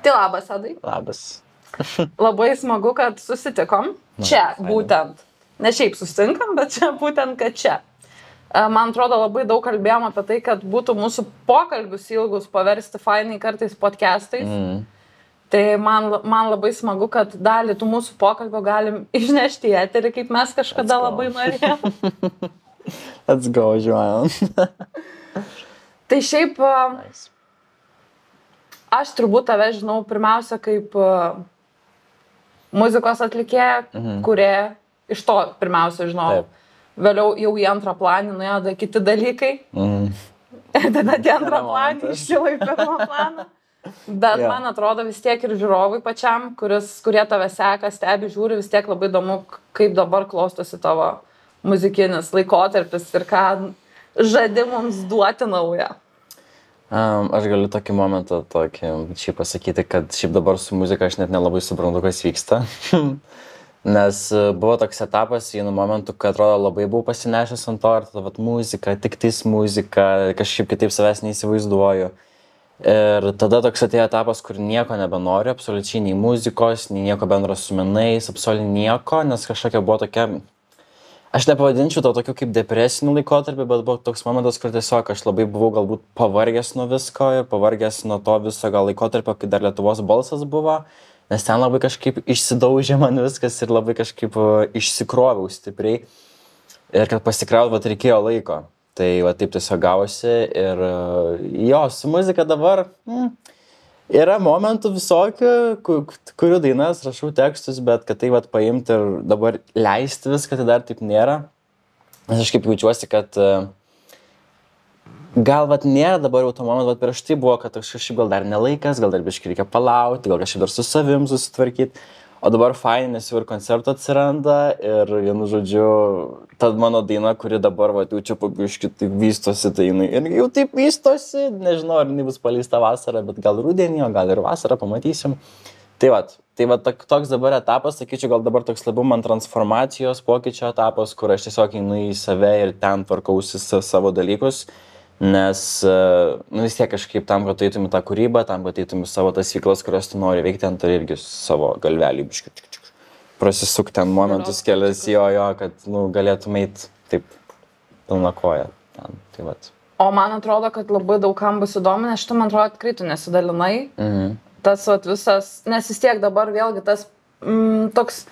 Tai labas, Adai. Labas. Labai smagu, kad susitikom. Čia būtent. Ne šiaip susitinkam, bet čia būtent, kad čia. Man atrodo, labai daug kalbėjom apie tai, kad būtų mūsų pokalbius ilgus paversti fainai kartais podcastais. Tai man labai smagu, kad dalį tų mūsų pokalbio galim išnešti į eterį, kaip mes kažkada labai norėjom. Let's go, Joan. Tai šiaip aš turbūt tave žinau pirmiausia kaip muzikos atlikėja, kurie iš to pirmiausia žinau. Taip. Vėliau jau į antrą planį nuėjo kiti dalykai. Ir tada tie antrą planį iškilo į pirmą planą. Bet man atrodo vis tiek ir žiūrovai pačiam, kurie tave seka, stebi, žiūri, vis tiek labai įdomu, kaip dabar klostosi tavo muzikinis laikotarpis ir ką žadi mums duoti naują. Aš galiu tokį momentą šiaip pasakyti, kad šiaip dabar su muzika aš net nelabai suprantu, kas vyksta. Nes buvo toks etapas vienu momentu, kad atrodo labai buvau pasinešęs ant to ir tada muzika, tik tais muzika, kažkaip kitaip savęs neįsivaizduoju. Ir tada toks atėjo etapas, kur nieko nebenoriu, absoliučiai nei muzikos, nei nieko bendro su menais, absoliučiai nieko, nes kažkokia buvo tokia, aš nepavadinčiau to tokiu kaip depresiniu laikotarpiu, bet buvo toks momentas, kur tiesiog aš labai buvau galbūt pavargęs nuo visko ir pavargęs nuo to viso gal laikotarpio, kai dar Lietuvos balsas buvo. Nes ten labai kažkaip išsidaužė man viskas ir labai kažkaip išsikroviau stipriai. Ir kad pasikraut, reikėjo laiko. Tai taip tiesiog gavosi ir jo, su muzika dabar yra momentų visokių, kurių dainas rašau tekstus, bet kad tai paimti ir dabar leisti viską, tai dar taip nėra. Nes aš kaip jaučiuosi, kad gal nėra dabar jau to momentu, bet prieš tai buvo, kad kažkaip gal dar nelaikas, gal dar biškai reikia palauti, gal kažkaip dar su savim susitvarkyti. O dabar fainai, nes jau ir koncertų atsiranda ir vienu žodžiu, ta mano daina, kuri dabar jau čia pabiškai taip vystosi, tai jinai ir jau taip vystosi, nežinau, ar jinai bus paleista vasarą, bet gal rudenį, o gal ir vasarą pamatysim. Tai toks dabar etapas, sakyčiau, gal dabar toks labiau man transformacijos, pokyčio etapas, kur aš tiesiog einu į save ir ten tvarkausi savo dalykus. Nes vis tiek kažkaip tam, kad eitum į tą kūrybą, tam, kad eitum į savo tas veiklas, kurias tu nori veikti, ten turi irgi savo galvelį prasisuk ten momentus kelias jo, kad galėtum eiti taip pilna koja. O man atrodo, kad labai daug kam bus įdomu, nes šitą man atrodo tikrai tu nesidalinai. Tas visas, nes vis tiek dabar vėlgi tas toks,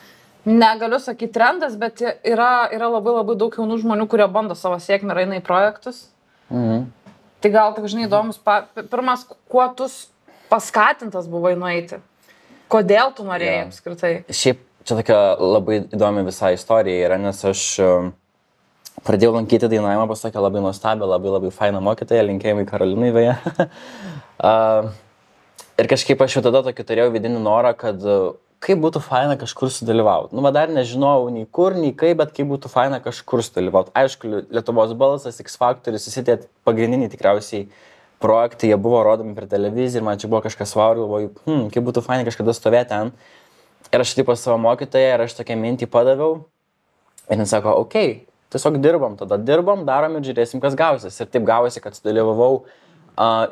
negaliu sakyti trendas, bet yra labai daug jaunų žmonių, kurie bando savo sėkmę ir eina į projektus. Tai gal tik žinai įdomus, pirmas, kuo tu paskatintas buvai nueiti? Kodėl tu norėjai apskritai? Šiaip čia tokia labai įdomi visa istorija yra, nes aš pradėjau lankyti dainavimą, pasakė labai nuostabią, labai fainą mokytoją, linkėjimai Karolinai beje. Ir kažkaip aš jau tada tokį turėjau vidinį norą, kad kaip būtų faina kažkur sudalyvauti. Dar nežinojau nei kur, nei kaip, bet kaip būtų faina kažkur sudalyvauti. Aišku, Lietuvos balsas, X Factorius, visi tie pagrindiniai tikriausiai projektai, jie buvo rodomi per televiziją ir man čia buvo kažkas wow, galvoju, kaip būtų faina kažkada stovėti ten. Ir aš taip pas savo mokytoją ir aš tokią mintį padaviau. Ir jis sako, tiesiog dirbam, darom ir žiūrėsim, kas gausis. Ir taip gavosi, kad sudalyvavau.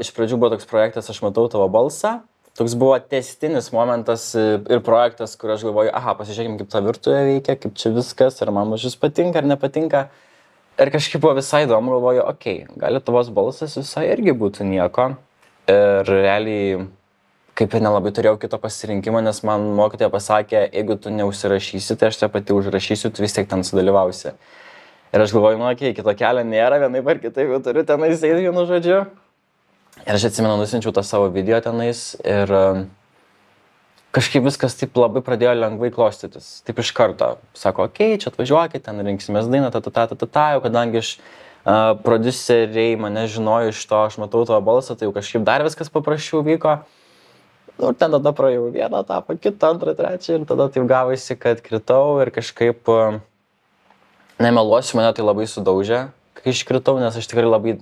Iš pradžių buvo toks projektas, aš matau tavo balsą. Toks buvo testinis momentas ir projektas, kur aš galvoju, pasižiūrėkim, kaip ta virtuvė veikia, kaip čia viskas, ar man mažus patinka ar nepatinka. Ir kažkaip buvo visai įdomu, galvoju, gali tavos balsas visai irgi būtų nieko. Ir realiai, kaip ir nelabai turėjau kito pasirinkimo, nes man mokytoja pasakė, jeigu tu neužsirašysi, tai aš čia pati užrašysiu, tu vis tiek ten sudalyvausi. Ir aš galvoju, kito kelio nėra, vienaip ar kitaip jau turiu tenais eiti vienu žodžiu. Ir aš atsimenu, nusinčiau tą savo video tenais ir kažkaip viskas taip labai pradėjo lengvai klostytis. Taip iš karto. Sako, čia atvažiuokit, ten rinksimės dainą, jau kadangi iš produceriai mane žinojo iš to, aš matau tavo balsą, tai jau kažkaip dar viskas paprasčiau vyko. Ir ten tada praėjau vieną etapą, kitą, antrą, trečią ir tada taip gavosi, kad kritau ir kažkaip, nemeluosiu, mane tai labai sudaužė, kai iškritau, nes aš tikrai labai,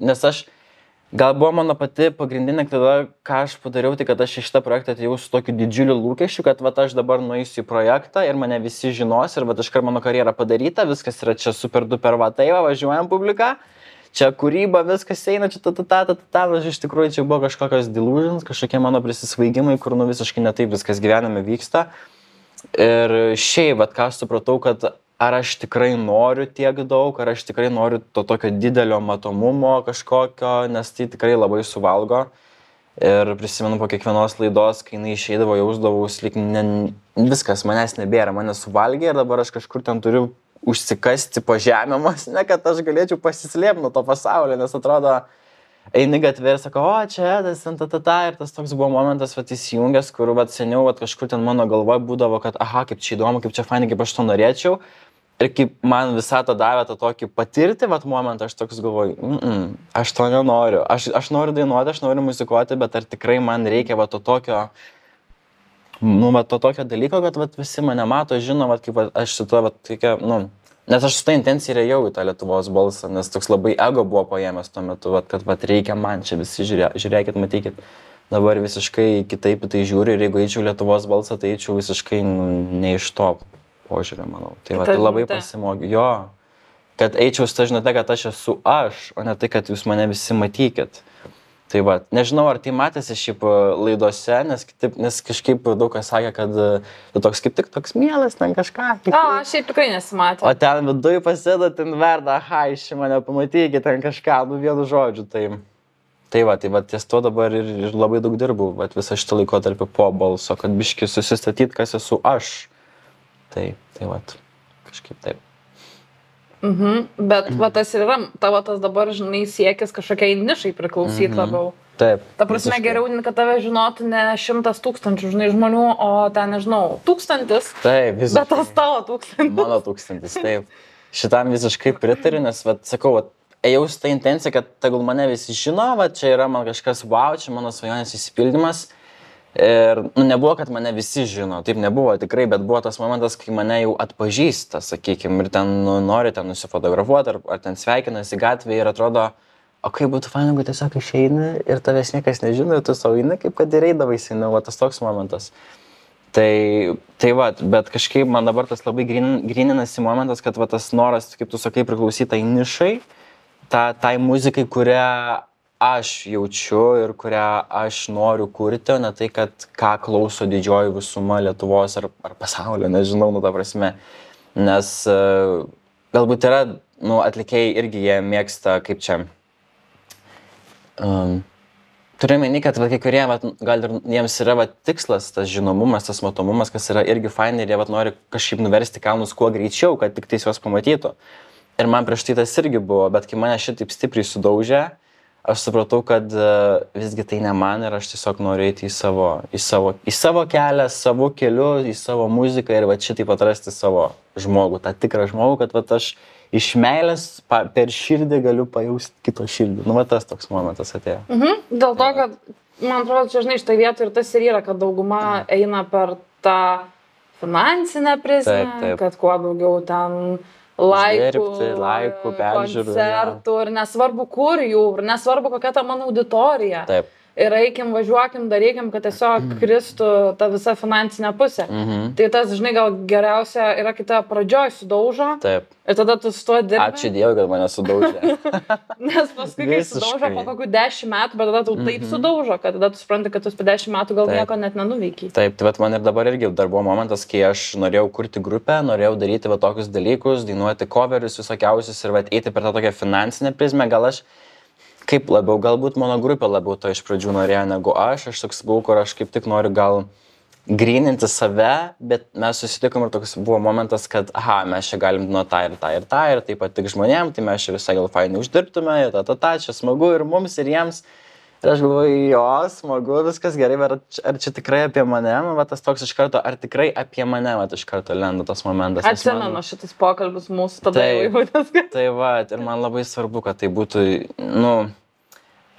gal buvo mano pati pagrindinė klaida, ką aš padariau, tai kad aš į šitą projektą atėjau su tokiu didžiuliu lūkesčiu, kad aš dabar nueisiu į projektą ir mane visi žinos ir iškart mano karjera padaryta, viskas yra čia super duper važiuojam publiką. čia kūryba, viskas eina, čia iš tikrųjų čia buvo kažkokios delusions, kažkokie mano prisisvaigimai, kur nu visiškai netaip viskas gyvenime vyksta. Ir šiaip, bet ką supratau, kad ar aš tikrai noriu tiek daug, ar aš tikrai noriu to tokio didelio matomumo kažkokio, nes tai tikrai labai suvalgo. Ir prisimenu po kiekvienos laidos, kai jinai išeidavo, jausdavaus, lyg viskas, manęs nebėra, mane suvalgė ir dabar aš kažkur ten turiu užsikasti po žemėmas, ne kad aš galėčiau pasislėpti nuo to pasaulio, nes atrodo, eini gatvė ir sako, o čia, tas, ir tas toks buvo momentas, vat įsijungęs, kur vat seniau vat kažkur ten mano galvoje būdavo, kad aha, kaip čia įdomu, kaip čia fainai, kaip aš to norėčiau. Ir kaip man visatą davė tą tokį patirti, vat momentą, aš toks galvoju, aš to nenoriu. Aš noriu dainuoti, aš noriu muzikuoti, bet ar tikrai man reikia vat to tokio, to tokio dalyko, kad vat visi mane mato, žino, vat kaip aš su tuo, vat tokia, nes aš su ta intencija ir ėjau į tą Lietuvos balsą, nes toks labai ego buvo paėmęs tuo metu, vat, kad vat reikia man čia visi žiūrėkit, matykit. Dabar visiškai kitaip tai žiūriu ir jeigu eičiau Lietuvos balsą, tai eičiau visiškai ne iš to požiūrį, manau. Tai, va, tai labai pasimokiau. Jo, kad eičiau su ta žinute, kad aš esu aš, o ne tai, kad jūs mane visi matykit. Tai va, nežinau, ar tai matėsi šiaip laidose, nes kažkaip daug kas sakė, kad tu toks kaip tik toks mielas, ten kažką. Aš šiaip tikrai nesimatė. O ten viduje pasėda, ten verda, aha, iš mane pamatykit, ten kažką, vienu žodžiu. Tai va, ties to dabar ir labai daug dirbu, bet visą šitą laikotarpį po balso, kad biški susistatyt, kas esu aš. Tai va, kažkaip taip. Bet va tas ir yra, tavo tas dabar, žinai, siekis kažkokiai nišai priklausyti labiau. Taip. Ta prasme, geriau, kad tave žinotų ne 100 000, žinai, žmonių, o ten, nežinau, 1000. Taip, visiškai. Bet tas tavo 1000. Mano 1000, taip. Šitam visiškai pritariu, nes, va, sakau, va, ėjau su ta intencija, kad tegul mane visi žino, va, čia yra man kažkas wow, čia mano svajonės įsipildymas. Ir nebuvo, kad mane visi žino, taip nebuvo tikrai, bet buvo tas momentas, kai mane jau atpažįsta, sakykime, ir ten nori ten nusifotografuoti, ar ten sveikinasi gatvėje ir atrodo, o kaip būtų faina, jeigu tiesiog išeini ir tavęs niekas nežino, ir tu savo eini, kaip kad ir eidavai seniau, tas toks momentas. Tai va, bet kažkaip man dabar tas labai gryninasi momentas, kad va, tas noras, kaip tu sakai, priklausyti tai nišai, tai muzikai, kurią aš jaučiu ir kurią aš noriu kurti, o ne tai, kad ką klauso didžioji visuma Lietuvos ar pasaulio, nežinau, ta prasme. Nes galbūt yra, atlikėjai irgi jie mėgsta, kaip čia. Turiu meni, kad kai kurie, gal ir jiems yra tikslas, tas žinomumas, tas matomumas, kas yra irgi fainai ir jie nori kažkaip nuversti kalnus kuo greičiau, kad tik tais juos pamatytų. Ir man prieš tai tas irgi buvo, bet kai mane šitaip stipriai sudaužė, aš supratau, kad visgi tai ne man ir aš tiesiog noriu eiti į savo kelią, savo keliu, į savo muziką ir šitaip atrasti savo žmogų, tą tikrą žmogų, kad aš iš meilės per širdį galiu pajausti kito širdį. Tas toks momentas atėjo. Dėl to, kad, man atrodo, čia, žinai, šitą vietą ir tas ir yra, kad dauguma eina per tą finansinę prizmę, kad kuo daugiau ten laikų, koncertų ir nesvarbu kur jų, ir nesvarbu kokia ta mano auditorija. Taip. Ir eikim, važiuokim, darykim, kad tiesiog kristų ta visa finansinė pusė. Tai tas, žinai, gal geriausia yra, kai tave pradžioj sudaužo. Taip. Ir tada tu su tuo dirbi. Ačiū Dievui, kad mane sudaužė. Nes paskui, kai sudaužo po kokių 10 metų, bet tada tu taip sudaužo, kad tada tu supranti, kad tu per 10 metų gal nieko net nenuveikiai. Taip, tai man ir dabar irgi dar buvo momentas, kai aš norėjau kurti grupę, norėjau daryti tokius dalykus, dainuoti coverius visokiausius ir eiti per tą tokią finansinę prizmę. Gal aš kaip labiau, galbūt mano grupė labiau to iš pradžių norėjo negu aš toks buvau, kur aš kaip tik noriu gal gryninti save, bet mes susitikom ir toks buvo momentas, kad mes čia galim nuo tą ir tai patik žmonėm, tai mes čia visai gal fainai uždirbtume, čia smagu ir mums, ir jiems. Ir aš galvoju, jo, smagu, viskas gerai, bet ar čia tikrai apie mane, tas toks iš karto, ar tikrai apie mane, iš karto lenda tas momentas. Atsimenu šitas pokalbis mūsų tada jau įvadas. Tai ir man labai svarbu, kad tai būtų,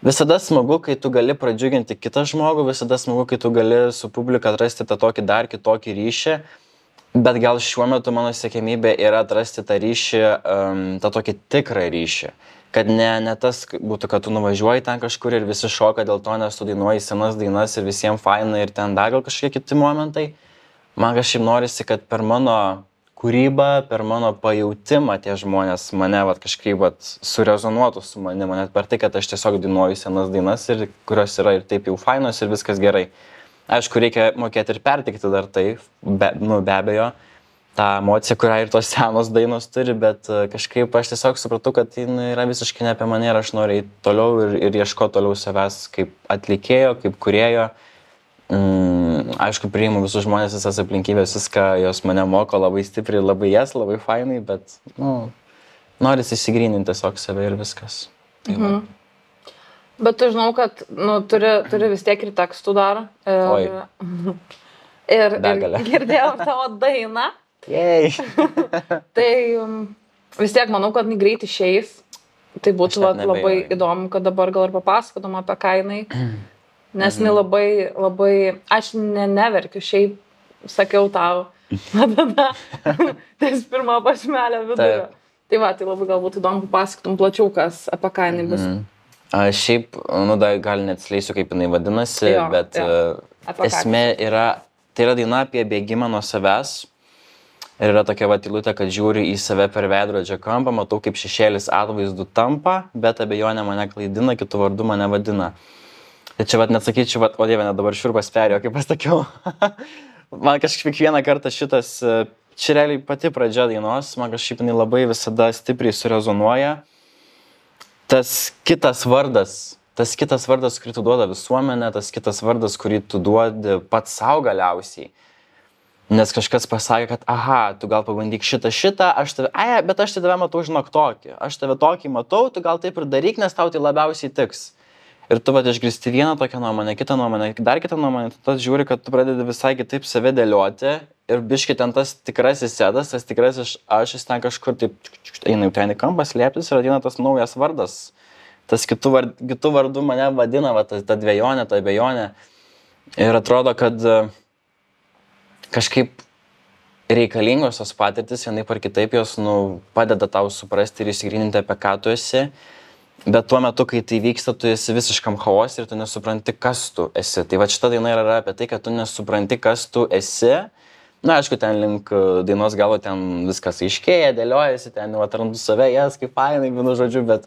visada smagu, kai tu gali pradžiuginti kitą žmogų, visada smagu, kai tu gali su publika atrasti tą tokį dar kitokį ryšį, bet gal šiuo metu mano siekiamybė yra atrasti tą ryšį, tą tokį tikrą ryšį. Kad ne tas būtų, kad tu nuvažiuoji ten kažkur ir visi šoka dėl to, nes tu dainuoji senas dainas ir visiems faina ir ten dar gal kažkokie kiti momentai. Man kažkaip norisi, kad per mano kūrybą, per mano pajautimą tie žmonės mane vat, kažkaip vat, surezonuotų su manimi, net per tai, kad aš tiesiog dainuoju senas dainas, ir, kurios yra ir taip jau fainos ir viskas gerai. Aišku, reikia mokėti ir pertikti dar tai, be abejo, tą emociją, kurią ir tos senos dainos turi, bet kažkaip aš tiesiog supratau, kad tai yra visiškai ne apie mane ir aš noriu eiti toliau ir ieškoti toliau savęs kaip atlikėjo, kaip kūrėjo. Aišku, priimu visus žmonės, visas aplinkybės, viską, jos mane moko labai stipriai, labai labai fainai, bet, norisi įsigryninti tiesiog save ir viskas. Tai Bet tu žinau, kad turi vis tiek ir tekstų dar. Oi. Ir girdėjau tavo dainą. Tai vis tiek manau, kad greit išeis. Tai būtų labai įdomu, kad dabar gal ir papasakotum apie ką jinai. Nes jinai labai, aš neverkiu, šiaip sakiau tau, tada ties pirmą pasmelę vidurio. Tai labai galbūt įdomu papasakotum plačiau, kas apie ką jinai bus. Šiaip, dar gal neatsleisiu, kaip jinai vadinasi, bet esmė yra, tai yra daina apie bėgimą nuo savęs. Ir yra tokia eilutė, kad žiūriu į save per veidrodžio kampą, matau, kaip šešėlis atvaizdu tampa, bet abejonė mane klaidina, kitų vardų mane vadina. Tai čia nesakyčiau, o Dieve, net dabar šiurpas perėjo, kaip pasakiau. Man kažkaip kiekvieną kartą šitas, čia realiai pati pradžia dainos, man kažkaip jinai labai visada stipriai surezonuoja. Tas kitas vardas, kurį tu duoda visuomenė, tas kitas vardas, kurį tu duodi pats savo galiausiai. Nes kažkas pasakė, kad, tu gal pabandyk šitą, bet aš tave matau, žinok, tokį. Aš tave tokį matau, tu gal taip ir daryk, nes tau tai labiausiai tiks. Ir tu išgirsti vieną tokią nuomonę, kitą nuomonę, dar kitą nuomonę, tu žiūri, kad tu pradedi visai kitaip save dėlioti ir biški ten tas tikrasis sėdas, tas tikrasis aš, jis ten kažkur taip eina į ten į kampą slėptis ir ateina tas naujas vardas. Tas kitų vardų mane vadina, ta dvejonė, ta abejonė. Ir atrodo, kad kažkaip reikalingos tos patirtis, vienaip ar kitaip jos padeda tau suprasti ir įsigryninti, apie ką tu esi. Bet tuo metu, kai tai vyksta, tu esi visiškam chaose ir tu nesupranti, kas tu esi. Tai šita daina yra apie tai, kad tu nesupranti, kas tu esi. Na, aišku, ten link dainos galo ten viskas aiškėja, dėliojasi, ten jau atrandu save, kaip fainai, vienu žodžiu, bet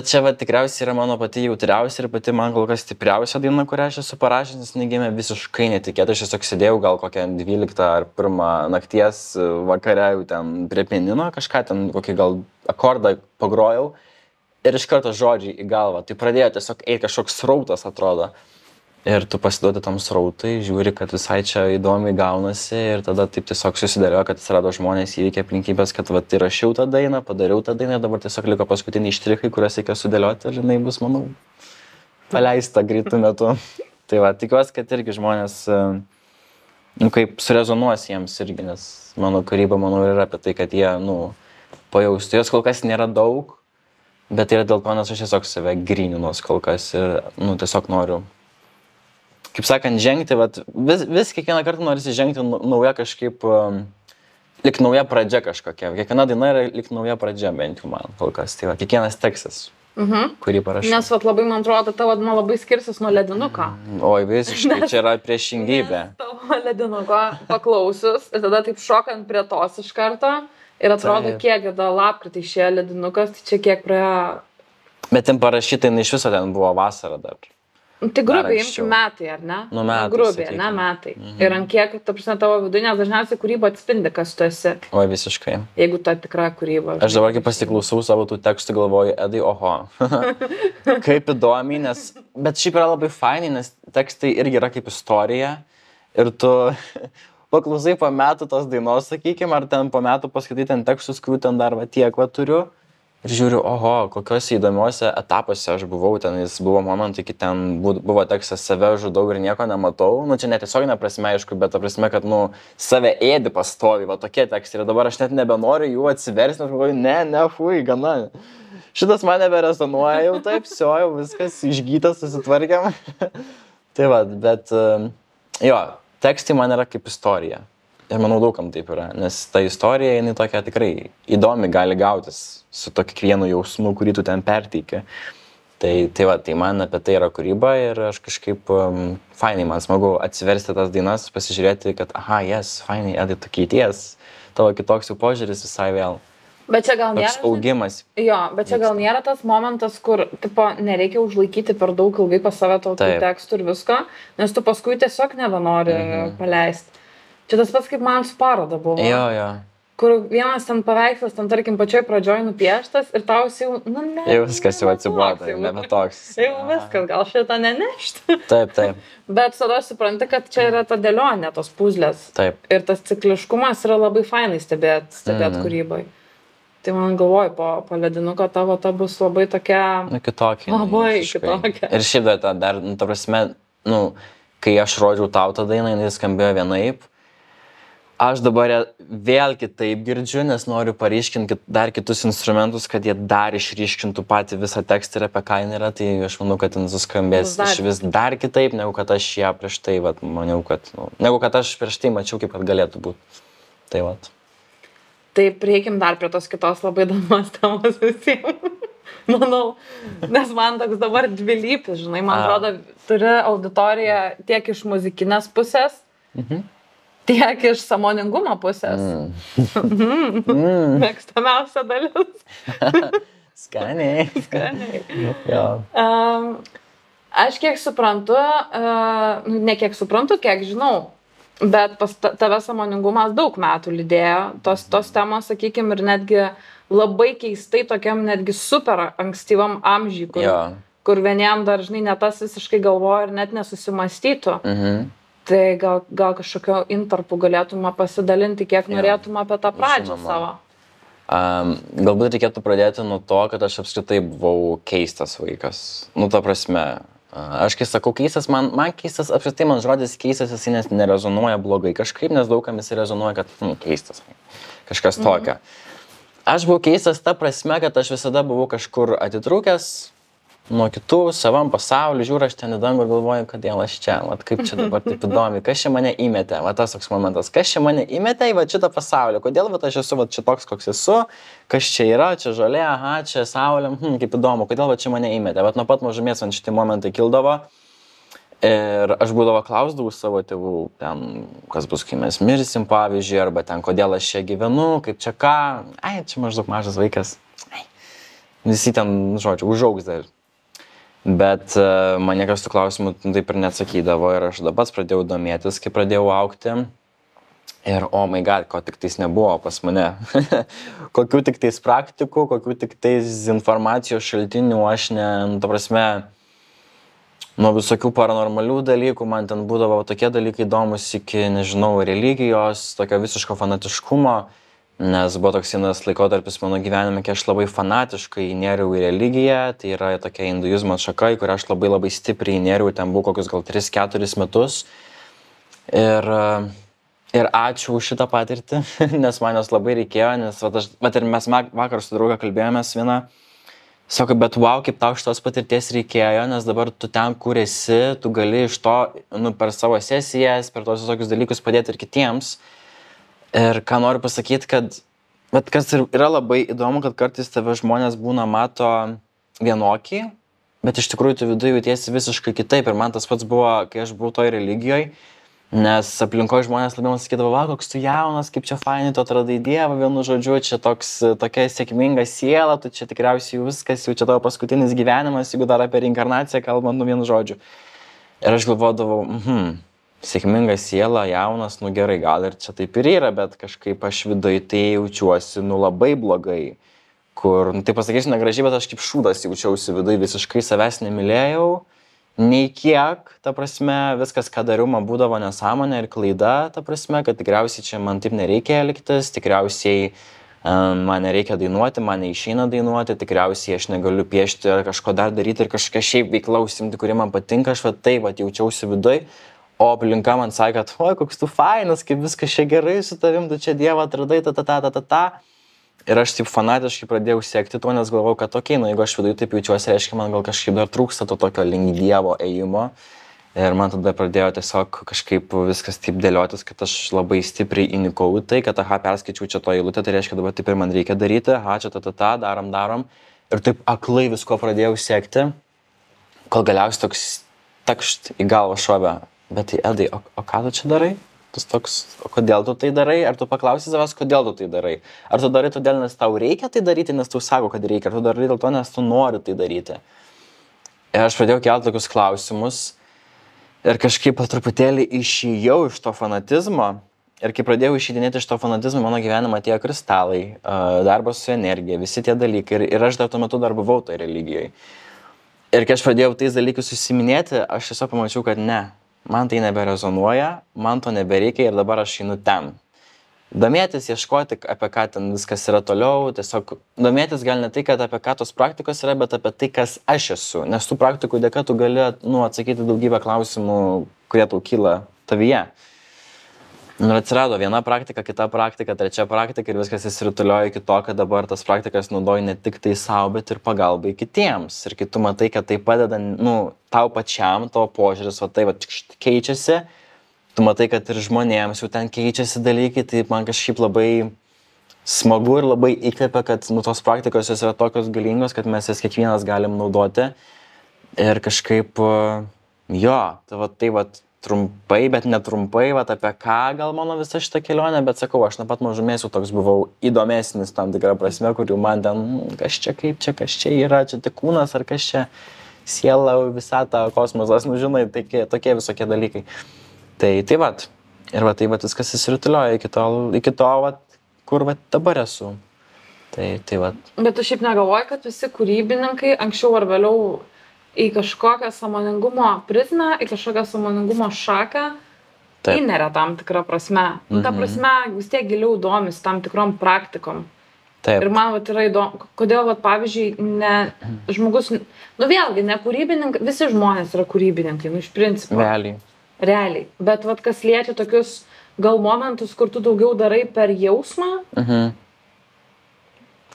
čia tikriausiai yra mano pati jautriausia ir pati man kol kas stipriausia daina, kurią aš esu parašęs, nes jinai gimė visiškai netikėtai. Aš tiesiog sėdėjau gal kokią 12 ar 1 nakties vakare jau ten prie pianino, kažką ten kokį gal akordą pagrojau ir iš karto žodžiai į galvą. Tai pradėjo tiesiog eiti kažkoks srautas, atrodo. Ir tu pasiduodi tam srautai, žiūri, kad visai čia įdomiai gaunasi ir tada taip tiesiog susidėliojo, kad atsirado žmonės, įvykę aplinkybės, kad įrašiau tą dainą, padariau tą dainą, dabar tiesiog liko paskutiniai štrichai, kuriuos reikia sudėlioti ir jinai bus, manau, paleista greitų metu. Tai tikiuosi, kad irgi žmonės, kaip surezonuos jiems irgi, nes mano kūryba, manau, yra apie tai, kad jie, pajaustų. Jos kol kas nėra daug, bet yra dėl to, nes aš tiesiog save gryninuos kol kas ir, tiesiog noriu. Kaip sakant, žengti, vis kiekvieną kartą norisi žengti nauja kažkaip, lik nauja pradžia kažkokia. Kiekviena daina yra lik nauja pradžia, bent jau man kol kas. Tai kiekvienas tekstas, kurį parašau. Nes labai, man atrodo, tavo daina labai skirsis nuo Ledinuko. Oi, visiškai, čia yra priešingybė. Tavo Ledinuko paklausius ir tada taip šokant prie tos iš karto ir atrodo, kiek tada lapkritį išėjo Ledinukas, tai čia kiek praėjo. Bet ten parašyta, iš viso ten buvo vasara dar. Tai grubiai metai, ar ne? Metai. Grubiai, ne metai. Ir ant kiek, ta prasme, tavo viduje, nes dažniausiai kūryba atspindi, kas tu esi. Oi, visiškai. Jeigu ta tikra kūryba. Aš dabar, kai pasiklausau savo tų tekstų, galvoju, Edai, oho. Kaip įdomiai, nes... Bet šiaip yra labai fainai, nes tekstai irgi yra kaip istorija. Ir tu paklausai po metų tos dainos, sakykime, ar ten po metų paskaitai ten tekstus, kurių ten dar tiek turiu. Ir žiūriu, oho, kokiuose įdomiuose etapuose aš buvau, ten jis buvo momentai, kai ten buvo tekstas save žudau ir nieko nematau. Čia netiesioginė prasme, aišku, bet ta prasme, kad, save ėdi pastovi, tokie tekstai. Ir dabar aš net nebenoriu jų atsiversti, nes galvoju, ne, fui, gana. Šitas man neberezonuoja jau taip, jau viskas išgytas, susitvarkiam. Tai bet jo, tekstai man yra kaip istorija. Ir manau, daugam taip yra, nes ta istorija, jinai tokia tikrai įdomi gali gautis su to kiekvienu jausmu, kurį tu ten perteiki. Tai man apie tai yra kūryba ir aš kažkaip fainai, man smagu atsiversti tas dainas, pasižiūrėti, kad, fainai, Edai, tu keities, tavo kitoks jau požiūris visai vėl. Bet čia gal nėra. Toks augimas. Jo, bet čia gal nėra tas momentas, kur, tipo, nereikia užlaikyti per daug ilgai pas save tokių tekstų ir visko, nes tu paskui tiesiog nebenori paleisti. Čia tas pats, kaip man su paroda buvo. Jo. Kur vienas ten paveikslas, ten tarkim pačioj pradžioj nupieštas ir tau jau, ne. Jau viskas jau atsibodo, nebe toks. Jau viskas, gal šitą nenešti. Taip. Bet tada supranti, kad čia yra ta dėlionė, tos puzlės. Taip. Ir tas cikliškumas yra labai fainai stebėt kūrybai. Tai man galvoju, po ledinuko tavo ta bus labai tokia... Kitokia. Labai kitokia. Ir šiaip dar, ta prasme, kai aš rodžiau tau tą dainą, jis skambėjo vienaip. Aš dabar vėl kitaip girdžiu, nes noriu paryškinti dar kitus instrumentus, kad jie dar išryškintų patį visą tekstą ir apie ką jin yra, tai aš manau, kad jin suskambės iš vis dar kitaip, negu kad aš ją prieš tai, maniau, kad, negu kad aš prieš tai mačiau, kaip kad galėtų būti. Tai vat. Tai prieikim dar prie tos kitos labai įdomios temos visiems. Manau, nes man toks dabar dvilypis, žinai, man atrodo, turi auditoriją tiek iš muzikinės pusės, tiek iš sąmoningumo pusės. Mėgstamiausia dalis. Skaniai. Jo. Aš kiek suprantu, ne kiek suprantu, kiek žinau, bet pas tave sąmoningumas daug metų lydėjo. Tos temos, sakykime, ir netgi labai keistai tokiam netgi super ankstyvam amžiui, kur vieniem dar, žinai, ne tas visiškai galvoja ir net nesusimastytų. Tai gal kažkokio intarpų galėtume pasidalinti, kiek norėtume apie tą pradžią savo. Galbūt reikėtų pradėti nuo to, kad aš apskritai buvau keistas vaikas. Ta prasme, aš kai sakau keistas, man keistas, apskritai man žodis keistas, jis nes nerezonuoja blogai kažkaip, nes daugam jis rezonuoja, kad keistas, kažkas tokio. Aš buvau keistas ta prasme, kad aš visada buvau kažkur atitrūkęs nuo kitų, savam pasauliu, žiūriu aš ten į dangų ir galvoju, kodėl aš čia, kaip čia dabar taip įdomi, kas čia mane įmetė, tas toks momentas, kas čia mane įmetė į šitą pasaulį, kodėl aš esu čia toks, koks esu, kas čia yra, čia žolė, čia saulė, kaip įdomu, kodėl čia mane įmetė, nuo pat mažumės man šitie momentai kildavo ir aš būdavo klausdavau savo tėvų, ten, kas bus, kai mes mirsim, pavyzdžiui, arba ten, kodėl aš čia gyvenu, kaip čia ką, čia maždaug mažas vaikas, visi ten, žodžiu, užaugs dar. Bet man niekas tų klausimų taip ir neatsakydavo ir aš dabar pradėjau domėtis, kai pradėjau augti ir oh my god, ko tik tais nebuvo pas mane. Kokių tik tais praktikų, kokių tik tais informacijos šaltinių aš ta prasme, nuo visokių paranormalių dalykų, man ten būdavo tokie dalykai įdomus iki, nežinau, religijos, tokio visiško fanatiškumo. Nes buvo toks vienas laikotarpis mano gyvenime, kai aš labai fanatiškai įnėriau į religiją, tai yra tokia hinduizmo atšaka, į kurią aš labai stipriai įnėriau, ten buvo kokius gal 3-4 metus. Ir ačiū už šitą patirtį, nes man jos labai reikėjo, nes ir mes vakar su drauge kalbėjomės vieną, sako, bet wow, kaip tau šitos patirties reikėjo, nes dabar tu ten, kur esi, tu gali iš to, per savo sesijas, per tos visokius dalykus padėti ir kitiems. Ir ką noriu pasakyti, kad, kas yra labai įdomu, kad kartais tave žmonės mato vienokį, bet iš tikrųjų tu viduje jautiesi visiškai kitaip. Ir man tas pats buvo, kai aš buvau toj religijoje, nes aplinkoje žmonės labiau sakydavo, va, koks tu jaunas, kaip čia fainai tu atradai Dievą, vienu žodžiu, čia tokia sėkminga siela, tu čia tikriausiai viskas, jau čia tavo paskutinis gyvenimas, jeigu dar apie reinkarnaciją kalbant, vienu žodžiu. Ir aš galvodavau, sėkminga siela, jaunas, gerai, gal ir čia taip ir yra, bet kažkaip aš viduje tai jaučiuosi, labai blogai. Kur, tai pasakysiu negražiai, bet aš kaip šūdas jaučiausi viduje, visiškai savęs nemylėjau, nei kiek, ta prasme, viskas, ką dariau, man būdavo nesąmonė ir klaida, ta prasme, kad tikriausiai čia man taip nereikia elgtis, tikriausiai man nereikia dainuoti, man neišeina dainuoti, tikriausiai aš negaliu piešti ar kažko dar daryti ir kažkokia šiaip veikla užsiimti, kuri man patinka, aš jaučiausi viduje. O aplinka man sakė, kad, oi, koks tu fainas, kaip viskas čia gerai su tavim, tu čia Dievą atradai, Ir aš taip fanatiškai pradėjau siekti to, nes galvojau, kad okei, jeigu aš viduje taip jaučiuosi, reiškia, man gal kažkaip dar trūksta to tokio link Dievo ėjimo. Ir man tada pradėjo tiesiog kažkaip viskas taip dėliotis, kad aš labai stipriai įnikau į tai, kad perskaičiau čia to eilutę, tai reiškia, dabar taip ir man reikia daryti, čia darom. Ir taip aklai visko pradėjau siekti, kol galiausiai toks takšt į galvą šovė. Bet tai, Edai, o ką tu čia darai? Tas toks, o kodėl tu tai darai, ar tu paklausi savęs, kodėl tu tai darai. Ar tu darai todėl, nes tau reikia tai daryti, nes tau sako, kad reikia, ar tu darai dėl to, nes tu nori tai daryti. Ir aš pradėjau kelti tokius klausimus ir kažkaip po truputėlį išėjau iš to fanatizmo. Ir kai pradėjau išeidinėti iš to fanatizmo, mano gyvenimą atėjo kristalai, darbas su energija, visi tie dalykai. Ir aš dar tuo metu dar buvau toj religijoje. Ir kai aš pradėjau tais dalykais susiminėti, aš tiesiog pamačiau, kad ne. Man tai neberezonuoja, man to nebereikia ir dabar aš einu ten. Domėtis, ieškoti, apie ką ten viskas yra toliau, tiesiog domėtis gal ne tai, kad apie ką tos praktikos yra, bet apie tai, kas aš esu. Nes tų praktikų dėka tu gali atsakyti daugybę klausimų, kurie tau kyla tavyje. Ir atsirado viena praktika, kita praktika, trečia praktika ir viskas įsirutuliojo iki to, kad dabar tas praktikas naudoji ne tik tai savo, bet ir pagalbai kitiems. Ir kai tu matai, kad tai padeda, tau pačiam, tavo požiūris, keičiasi, tu matai, kad ir žmonėms jau ten keičiasi dalykai, tai man kažkaip labai smagu ir labai įkvepia, kad tos praktikos jos yra tokios galingos, kad mes jas kiekvienas galim naudoti. Ir kažkaip, trumpai, bet netrumpai, apie ką gal mano visa šita kelionė, bet sakau, aš nuo pat mažumės jau toks buvau įdomesnis tam tikrą prasme, kur jau man ten, kas čia, kaip čia, kas čia yra, čia tik kūnas, ar kas čia siela, visata, kosmosas, žinai, tokie visokie dalykai. Tai viskas įsirutuliojo iki to, kur dabar esu. Tai. Bet tu šiaip negalvoji, kad visi kūrybininkai anksčiau ar vėliau į kažkokią sąmoningumo prizmę, į kažkokią sąmoningumo šaką įneria tam tikrą prasme. Ta prasme vis tiek giliau domis tam tikrom praktikom. Taip. Ir man yra įdomu, kodėl, pavyzdžiui, žmogus, vėlgi, ne kūrybininkai, visi žmonės yra kūrybininkai, iš principo. Realiai. Bet kas liečia tokius gal momentus, kur tu daugiau darai per jausmą.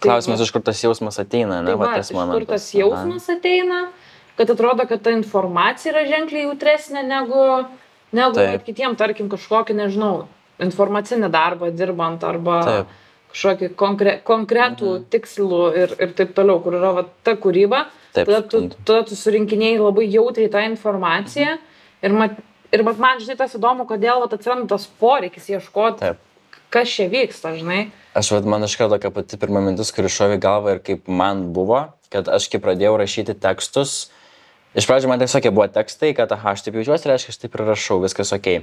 Klausimas, iš kur tas jausmas ateina, ne? Iš kur tas jausmas ateina, kad atrodo, kad ta informacija yra ženkliai jautresnė negu kitiem, tarkim, kažkokį, nežinau, informacinį darbą dirbant arba kažkokį konkretų tikslų ir taip toliau, kur yra ta kūryba. Tada tu surinkinėjai labai jautriai tą informaciją ir man, žinai, tas įdomu, kodėl atsiranda tas poreikis ieškoti, kas čia vyksta, žinai. Man iš karto tokia pati pirma mintis, kuri šovė galvą ir kaip man buvo, kad aš kai pradėjau rašyti tekstus, iš pradžių man tiesiog buvo tekstai, kad aš taip jaučiuosi, reiškia, aš taip ir rašau, viskas okei.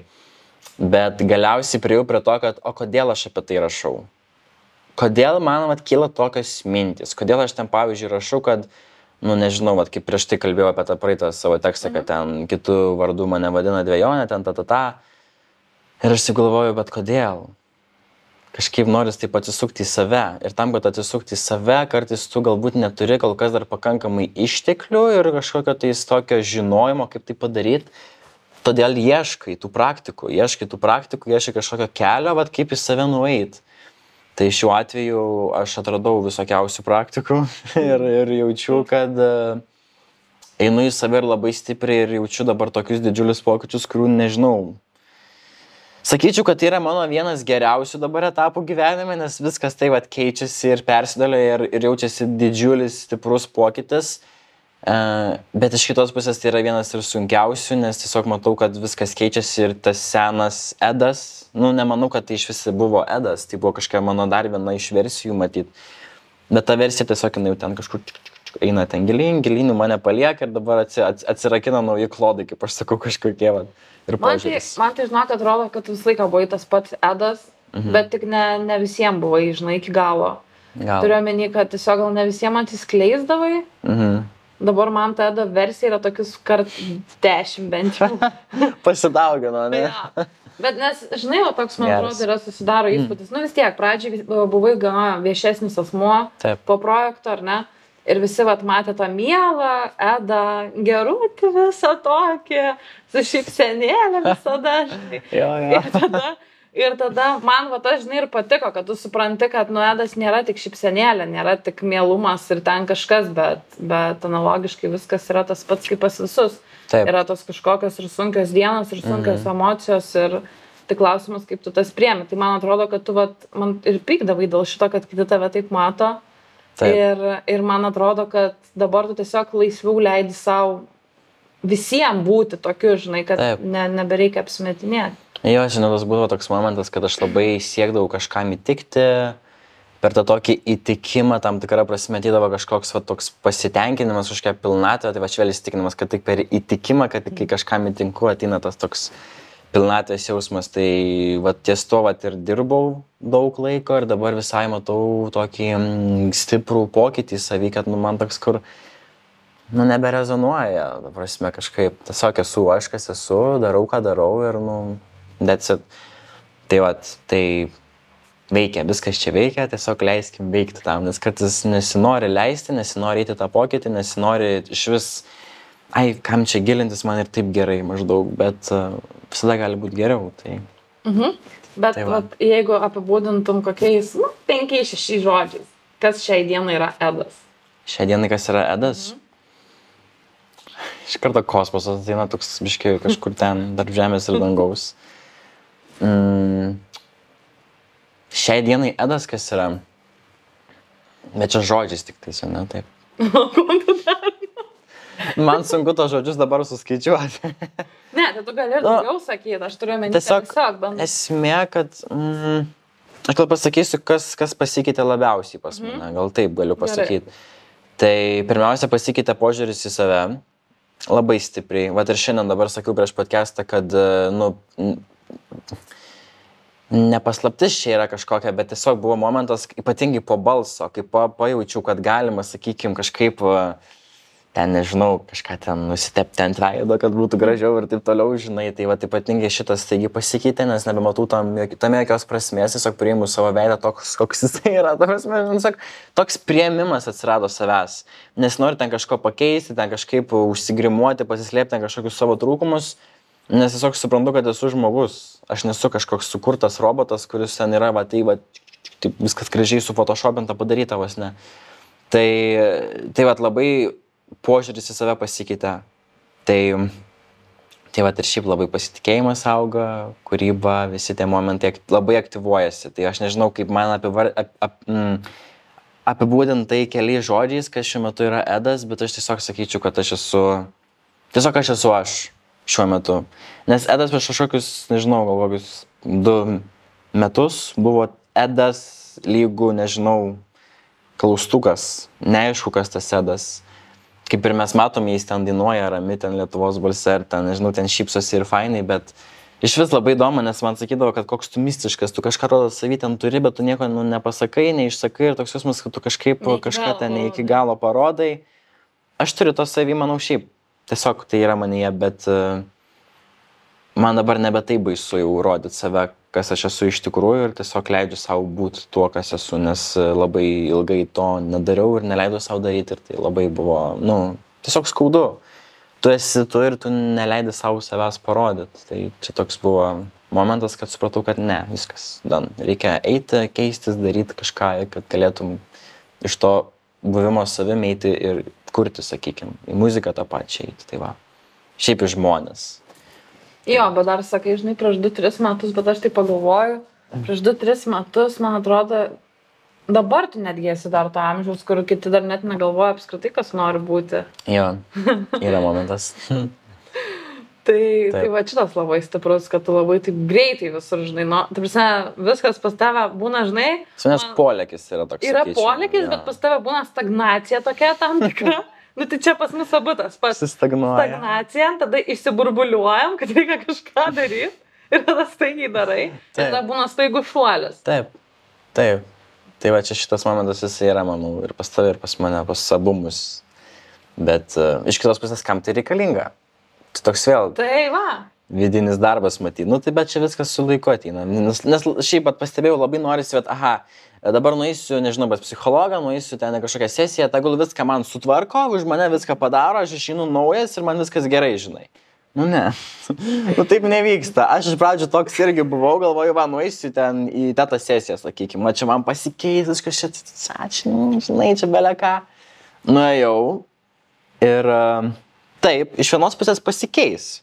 Bet galiausiai priėjau prie to, kad o kodėl aš apie tai rašau? Kodėl man kyla tokios mintys? Kodėl aš ten, pavyzdžiui, rašau, kad, nežinau, kaip prieš tai kalbėjau apie tą praeitą savo tekstą, kad ten kitų vardų mane vadina dvejonė, ten Ir aš galvoju, bet kodėl? Kažkaip noris taip atsisukti į save. Ir tam, kad atsisukti į save, kartais tu galbūt neturi kol kas dar pakankamai išteklių ir kažkokio tokio žinojimo, kaip tai padaryti. Todėl ieškai tų praktikų, ieškai kažkokio kelio, kaip į save nueiti. Tai šiuo atveju aš atradau visokiausių praktikų ir jaučiu, kad einu į save ir labai stipriai ir jaučiu dabar tokius didžiulius pokyčius, kurių nežinau. Sakyčiau, kad tai yra mano vienas geriausių dabar etapų gyvenime, nes viskas keičiasi ir persidėlioja ir jaučiasi didžiulis, stiprus pokytis. Bet iš kitos pusės tai yra vienas ir sunkiausių, nes tiesiog matau, kad viskas keičiasi ir tas senas Edas, nemanau, kad tai iš visi buvo Edas, tai buvo kažkokia mano dar viena iš versijų matyti. Bet ta versija tiesiog jinai ten kažkur eina ten gilyn, mane palieka ir dabar atsirakina nauji klodai, kaip aš sakau, kažkokie ir požiūris. Man tai žinok, atrodo, kad visą laiką buvai tas pats Edas, bet tik ne visiems buvai, žinai, iki galo. Turiu omeny, kad tiesiog gal ne visiems atsiskleisdavai. Dabar man ta Eda versija yra tokius kart 10 bent jau. Pasidaugino, ne? Ja. Bet nes, žinai, toks, man atrodo, yra susidaro įspūdis. Vis tiek, pradžiai buvai gana viešesnis asmuo po projekto, ar ne? Ir visi matė tą mielą Edą, gerutį visą tokį, su šypsenėlė visada. Ir tada man žinai, ir patiko, kad tu supranti, kad Edas nėra tik šypsenėlė, nėra tik mielumas ir ten kažkas, bet analogiškai viskas yra tas pats kaip pas visus. Yra tos kažkokios ir sunkios dienos, ir sunkios emocijos, ir tai klausimas, kaip tu tas priemi. Tai man atrodo, kad tu man ir pykdavai dėl šito, kad kiti tave taip mato. Ir man atrodo, kad dabar tu tiesiog laisviau leidi savo visiems būti tokiu, žinai, kad nebereikia apsimetinėti. Jo, žinau, tas buvo toks momentas, kad aš labai siekdavau kažkam įtikti, per tą tokį įtikimą tam tikrą prasme atydavo kažkoks va, toks pasitenkinimas, kažkokia pilnatvė, tai va švelniai įsitikinimas, kad tik per įtikimą, kad kai kažkam įtinku, ateina tas toks pilnatvės jausmas. Tai va, ties to va, ir dirbau daug laiko ir dabar visai matau tokį stiprų pokytį į savį, kad man toks, kur neberezonuoja, ta prasme, kažkaip tiesiog esu aš, kas esu, darau, ką darau ir that's it. Tai va, tai veikia, viskas čia veikia, tiesiog leiskim veikti tam, nes kartais nesinori leisti, nesinori eiti tą pokytį, nesinori iš vis, kam čia gilintis, man ir taip gerai maždaug, bet visada gali būti geriau. Tai. Bet tai vat, jeigu apibūdintum kokiais 5-6 žodžiais, kas šiai dienai yra Edas? Šiai dienai kas yra Edas? Iš karto kosmosas ateina toks biškai kažkur ten, tarp žemės ir dangaus. Šiai dienai Edas kas yra? Bet čia žodžiais tik tais, ne? Taip. Man sunku tos žodžius dabar suskaičiuoti. Ne, tai tu gali ir daugiau sakyti, aš turiu omeny tiesiog bandau. Esmė, kad aš gal pasakysiu, kas pasikeitė labiausiai pas mane, gal taip galiu pasakyti. Tai pirmiausia pasikeitė požiūris į save labai stipriai. Vat ir šiandien dabar sakiau prieš podcastą, kad nepaslaptis čia yra kažkokia, bet tiesiog buvo momentas, ypatingai po balso, kai pajaučiau, kad galima, sakykime, kažkaip ten, nežinau, kažką ten nusitepti ant veido, kad būtų gražiau ir taip toliau, žinai. Tai va, ypatingai šitas taigi pasikeitė, nes nebematau tame jokios prasmės, tiesiog priimu savo veidą toks, koks jisai yra. Toks priėmimas atsirado savęs. Nes nori ten kažko pakeisti, ten kažkaip užsigrimuoti, pasislėpti ten kažkokius savo trūkumus, nes tiesiog suprantu, kad esu žmogus. Aš nesu kažkoks sukurtas robotas, kuris ten yra, va, tai va, taip, viskas gražiai sufotoshopinta padaryta vos ne. Tai va, labai požiūris į save pasikeitė. Tai va, ir šiaip labai pasitikėjimas auga, kūryba, visi tie momentai labai aktyvuojasi. Tai aš nežinau, kaip man apibūdinti tai keliais žodžiais, kas šiuo metu yra Edas, bet aš tiesiog sakyčiau, kad aš esu aš šiuo metu. Nes Edas prieš kažkokius, nežinau, gal kokius 2 metus buvo Edas lygų, nežinau, klaustukas, neaišku, kas tas Edas. Kaip ir mes matome, jis ten dainuoja rami, ten Lietuvos balse, ir ten, nežinau, ten šypsosi ir fainai, bet iš vis labai įdomu, nes man sakydavo, kad koks tu mistiškas, tu kažką rodo savy ten turi, bet tu nieko nepasakai, neišsakai ir toks jausmas, kad tu kažkaip kažką ten ne iki galo parodai. Aš turiu to savy, manau, šiaip. Tiesiog tai yra manyje, bet man dabar nebe taip baisu jau rodyti save, kas aš esu iš tikrųjų ir tiesiog leidžiu savo būti tuo, kas esu, nes labai ilgai to nedariau ir neleidau savo daryti ir tai labai buvo, tiesiog skaudu. Tu esi tu ir tu neleidai savo savęs parodyti. Tai čia toks buvo momentas, kad supratau, kad ne, viskas, reikia eiti, keistis, daryti kažką, kad galėtum iš to buvimo savimi eiti ir kurti, sakykime, į muziką tą pačią eiti, tai va, šiaip į žmonės. Jo, bet dar sakai, žinai, prieš 2-3 metus, bet aš tai pagalvoju, prieš 2-3 metus, man atrodo, dabar tu netgi esi dar to amžiaus, kur kiti dar net negalvoja apskritai, kas nori būti. Jo, yra momentas. Tai va šitas labai stiprus, kad tu labai taip greitai visur, žinai, tai prasme, viskas pas tave būna, žinai. Nes polėkis yra toks. Yra polėkis, bet pas tave būna stagnacija tokia tam tikra. Tai čia pas mus abu tas pats. Stagnacija, tada išsiburbuliuojam, kad reikia kažką daryti ir tada staigiai darai. Ir tada būna staigų šuolis. Taip. Tai va čia šitas momentas jisai yra, manau, ir pas tave, ir pas mane, pas abu mus. Bet iš kitos pusės, kam tai reikalinga? Tai toks vėl. Tai va. Vidinis darbas matyti. Tai bet čia viskas su laiku ateina. Nes šiaip pat pastebėjau, labai norisi, bet dabar nueisiu, nežinau, pas psichologą, nueisiu ten kažkokią sesiją, tegul viską man sutvarko, už mane viską padaro, aš išeinu naujas ir man viskas gerai, žinai. Ne. Taip nevyksta. Aš iš pradžių toks irgi buvau, galvoju, nueisiu ten į tą sesiją, sakykime, čia man pasikeis, kažkas čia, žinai, čia beleką. Nuėjau ir taip, iš vienos pusės pasikeis.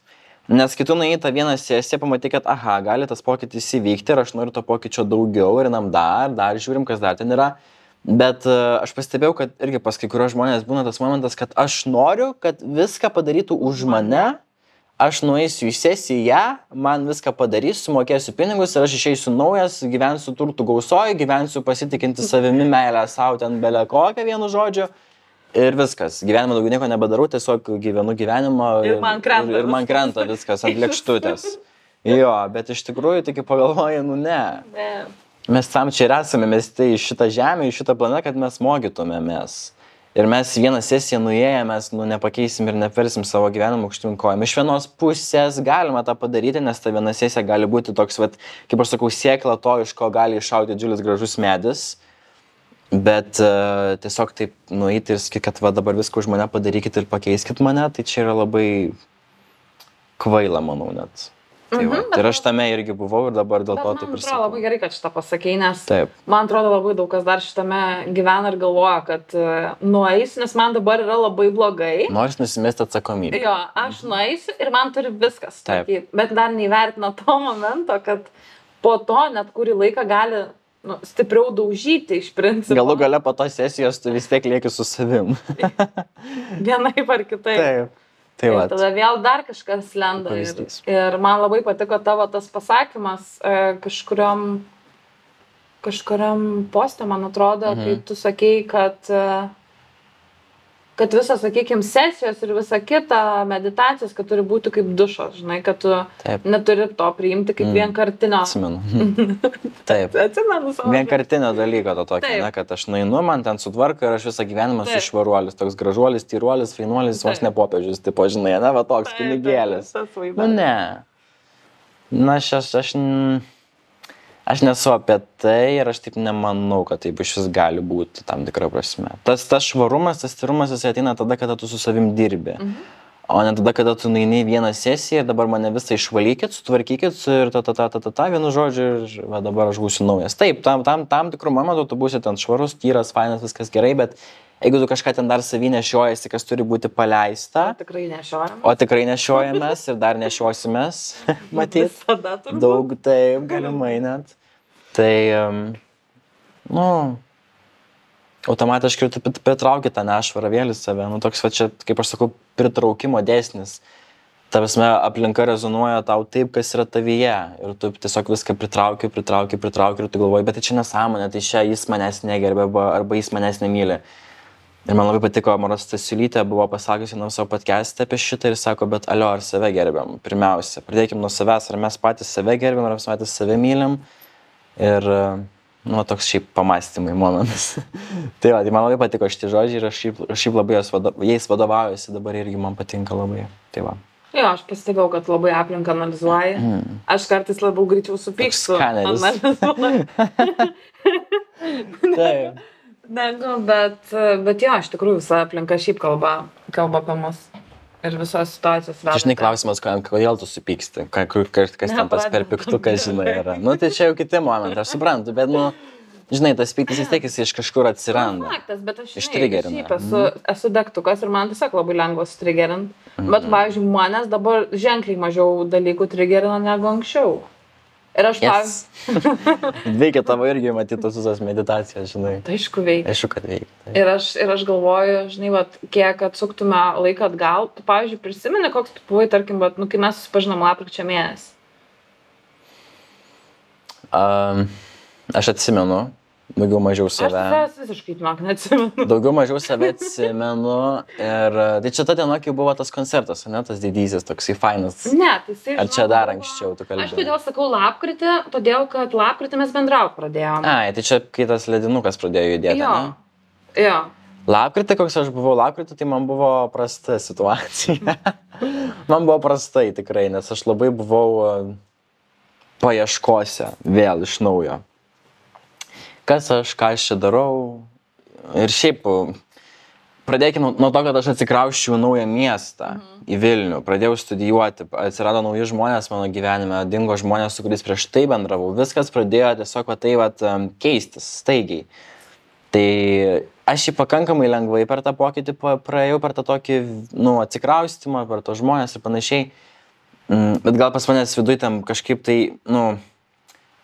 Nes kai tu nuėjai tą vieną sesiją, pamatai, kad gali tas pokytis įvykti ir aš noriu to pokyčio daugiau ir dar žiūrim, kas dar ten yra. Bet aš pastebėjau, kad irgi pas kai kurios žmonės būna tas momentas, kad aš noriu, kad viską padarytų už mane, aš nueisiu į sesiją, man viską padarysiu, sumokėsiu pinigus ir aš išeisiu naujas, gyvensiu turtų gausoj, gyvensiu pasitikinti savimi, meilę savo ten belę kokią, vienu žodžiu. Ir viskas. Gyvenime daugiau nieko nebedarau, tiesiog gyvenu gyvenimą Ir man krenta viskas ant lėkštutės. Jo, bet iš tikrųjų tik pagalvoju, nu ne. Mes tam čia ir esame, mes tai iš šitą žemę, iš šitą planetą, kad mes mokytumėmės. Ir mes vieną sesiją nuėję, mes nepakeisim ir neversim savo gyvenimą aukštyn kojom. Iš vienos pusės galima tą padaryti, nes ta viena sesija gali būti toks, vat, kaip aš sakau, sėkla to, iš ko gali iššauti didžiulis gražus medis. Bet tiesiog taip nueiti ir sakyti, kad va, dabar viską už mane padarykit ir pakeiskit mane, tai čia yra labai kvaila, manau, net. Tai va, ir aš tame irgi buvau ir dabar dėl to taip ir sakau. Man atrodo labai gerai, kad šitą pasakei, nes taip. Man atrodo labai daug kas dar šitame gyvena ir galvoja, kad nueisiu, nes man dabar yra labai blogai. Noris nusimesti atsakomybę. Jo, aš nueisiu ir man turi viskas. Bet dar neįvertina to momento, kad po to net kurį laiką gali stipriau daužyti iš principo. Galų gale po tos sesijos tu vis tiek lieki su savim. Vienaip ar kitaip. Taip. Tai ir tada vėl dar kažkas lenda. Ir man labai patiko tavo tas pasakymas kažkuriam poste, man atrodo, kai tu sakei, kad visas, sakykime, sesijos ir visa kita meditacijos, kad turi būti kaip dušas, žinai, kad tu neturi to priimti kaip vienkartinio. Atsimenu. Taip. Atsimenu savo. Vienkartinio dalyko to tokio, ne, kad aš nueinu, man ten sutvarka ir aš visą gyvenimą esu švaruolis, toks gražuolis, tyruolis, fainuolis, vos ne popiežius, tipo, žinai, ne, va toks kunigėlis. Nu, ne. Na, aš nesu apie tai ir aš taip nemanau, kad taip iš vis gali būti tam tikra prasme. Tas švarumas, tas tyrumas, jis ateina tada, kada tu su savim dirbi. O ne tada, kada tu nueini vieną sesiją ir dabar mane visą išvalykit, sutvarkykit ir vienu žodžiu ir va, dabar aš būsiu naujas. Taip, tam tikrų momentų tu būsi ten švarus, tyras, fainas, viskas gerai, bet jeigu tu kažką ten dar savy nešiojasi, kas turi būti paleista. O tikrai nešiojamės ir dar nešiosimės, matyt. Daug, taip, galimai net. Tai, automatiškai tu pritrauki tą nešvarą vėl į save. Toks, va čia, kaip aš sakau, pritraukimo dėsnis. Ta prasme, aplinka rezonuoja tau taip, kas yra tavyje. Ir tu tiesiog viską pritrauki ir tu galvoji, bet tai čia nesąmonė, tai čia jis manęs negerbė arba jis manęs nemyli. Ir man labai patiko, Maros Stasiulytė buvo pasakiusi nuo savo podcast'e apie šitą ir sako, bet alio, ar save gerbiam? Pirmiausia, pradėkim nuo savęs, ar mes patys save gerbiam, ar mes patys save mylim. Ir, toks šiaip pamastymai momentas. Tai man labai patiko šitie žodžiai ir aš šiaip labai jais vadovaujuosi, dabar irgi man patinka labai. Tai va. Jo, aš pastebėjau, kad labai aplinką analizuoji. Aš kartais labiau greičiau supykstu. Analizuoju. Taip. Bet jo, iš tikrųjų visa aplinka šiaip kalba apie mus ir visos situacijos veda. Žinai, klausimas, kodėl tu supyksti, kas ten tas per piktukas, žinai, yra. Tai čia jau kiti momentai, aš suprantu, bet, žinai, tas pyktis vis tiek jis iš kažkur atsiranda. Faktas, bet aš, žinai, esu degtukas ir man tiesiog labai lengva sutrigerint. Bet, pavyzdžiui, manęs dabar ženkliai mažiau dalykų trigerina negu anksčiau. Ir aš Veikia tavo irgi matytos visos meditacijos, žinai. Tai aišku veikia. Aišku, kad veikia. Ir aš galvoju, žinai, kiek atsuktume laiką atgal. Tu, pavyzdžiui, prisimeni, koks tu buvai, tarkim, kai mes susipažinom lapkričio mėnesį. Aš atsimenu, daugiau mažiau save. Aš visiškai neatsimenu. Daugiau mažiau save atsimenu. Ir tai čia ta diena, kai buvo tas koncertas, ne, tas didysis, toksai fainas. Ne, tai jisai. Ar čia dar anksčiau tu kalbėjai? Aš kodėl sakau lapkritį, todėl kad lapkritį mes bendraut pradėjom. Ai, tai čia kai tas ledinukas pradėjo judėti, ne? Jo. Lapkritį, koks aš buvau lapkritį, tai man buvo prasta situacija. Man buvo prastai tikrai, nes aš labai buvau paieškose vėl iš naujo. Kas aš, ką aš čia darau. Ir šiaip, pradėkime nuo to, kad aš atsikrausčiau į naują miestą, į Vilnių, pradėjau studijuoti, atsirado nauji žmonės mano gyvenime, dingo žmonės, su kuriais prieš tai bendravau, viskas pradėjo tiesiog keistis, staigiai. Tai aš jį pakankamai lengvai per tą pokytį praėjau, per tą tokį, atsikraustymą, per to žmonės ir panašiai, bet gal pas manęs viduj tam kažkaip tai,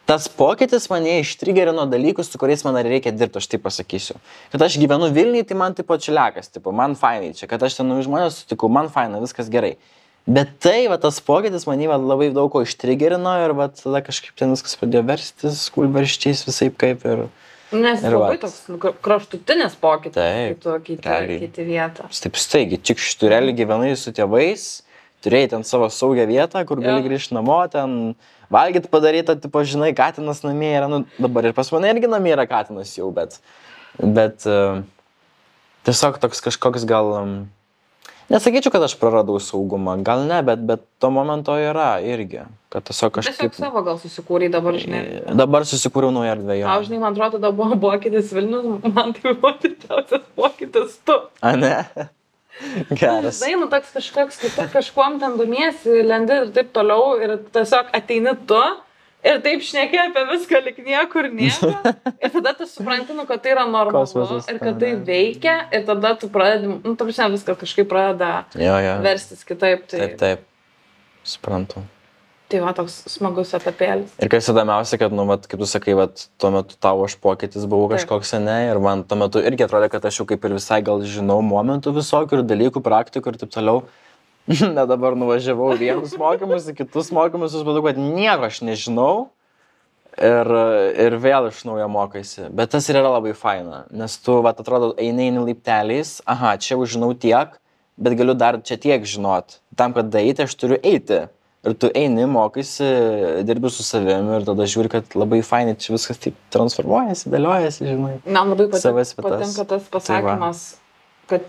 tas pokytis mane ištrigerino dalykus, su kuriais man reikia dirbti, aš taip pasakysiu. Kad aš gyvenu Vilniui, tai man tipo čiliakas, tipo, man fainai čia, kad aš ten nauji žmonės sutikau, man faina, viskas gerai. Bet tai, va, tas pokytis manį va, labai daug ko ištrigerino ir va, tada kažkaip ten viskas pradėjo verstis, kūlbarščiais visaip kaip ir... Nes ir labai vat. toks kraštutinis pokytis, Taip, kai tu keiti vietą. Taip staigiai, tik šitų realiai gyvenai su tėvais, turėjai ten savo saugią vietą, kur gali grįžti namo, ten valgyti padarytą, tipo, žinai, katinas namie yra, nu, dabar ir pas mane irgi namie yra katinas jau, bet tiesiog toks kažkoks gal... Nesakyčiau, kad aš praradau saugumą, gal ne, bet to momento yra irgi, kad tiesiog kažkaip... Tiesiog savo gal susikūrei dabar, žinai. Dabar susikūriau naują erdvę, jo. Žinai, man atrodo, tada buvo pokytis Vilnius, man tai buvo didžiausias pokytis tu. A, ne? Geras. Žinai, nu toks kažkoks, kažkuom ten domiesi, lendi ir taip toliau ir tiesiog ateini tu ir taip šneki apie viską lik niekur nieko. Ir tada tu supranti, nu, kad tai yra normalu ir kad tai veikia ir tada tu pradedi, nu, ta prasme, viskas kažkaip pradeda verstis kitaip. Tai... Taip, suprantu. Tai va, toks smagus etapėlis. Ir kas įdomiausia, kad, nu, vat, kaip tu sakai, vat, tuo metu tavo aš pokytis buvau kažkoks seniai ir man tuo metu irgi atrodė, kad aš jau kaip ir visai gal žinau momentų visokių ir dalykų, praktikų ir taip toliau. Net dabar nuvažiavau vienus mokymus, kitus mokymus, supratau, kad nieko aš nežinau ir vėl iš naujo mokaisi. Bet tas ir yra labai faina, nes tu, vat, atrodo, eini laipteliais, aha, čia jau žinau tiek, bet galiu dar čia tiek žinot. Tam, kad daryti, aš turiu eiti. Ir tu eini, mokaisi, dirbi su savimi ir tada žiūri, kad labai fainai čia viskas taip transformuojasi, dėliojasi, žinai. Man labai patinka tas pasakymas, kad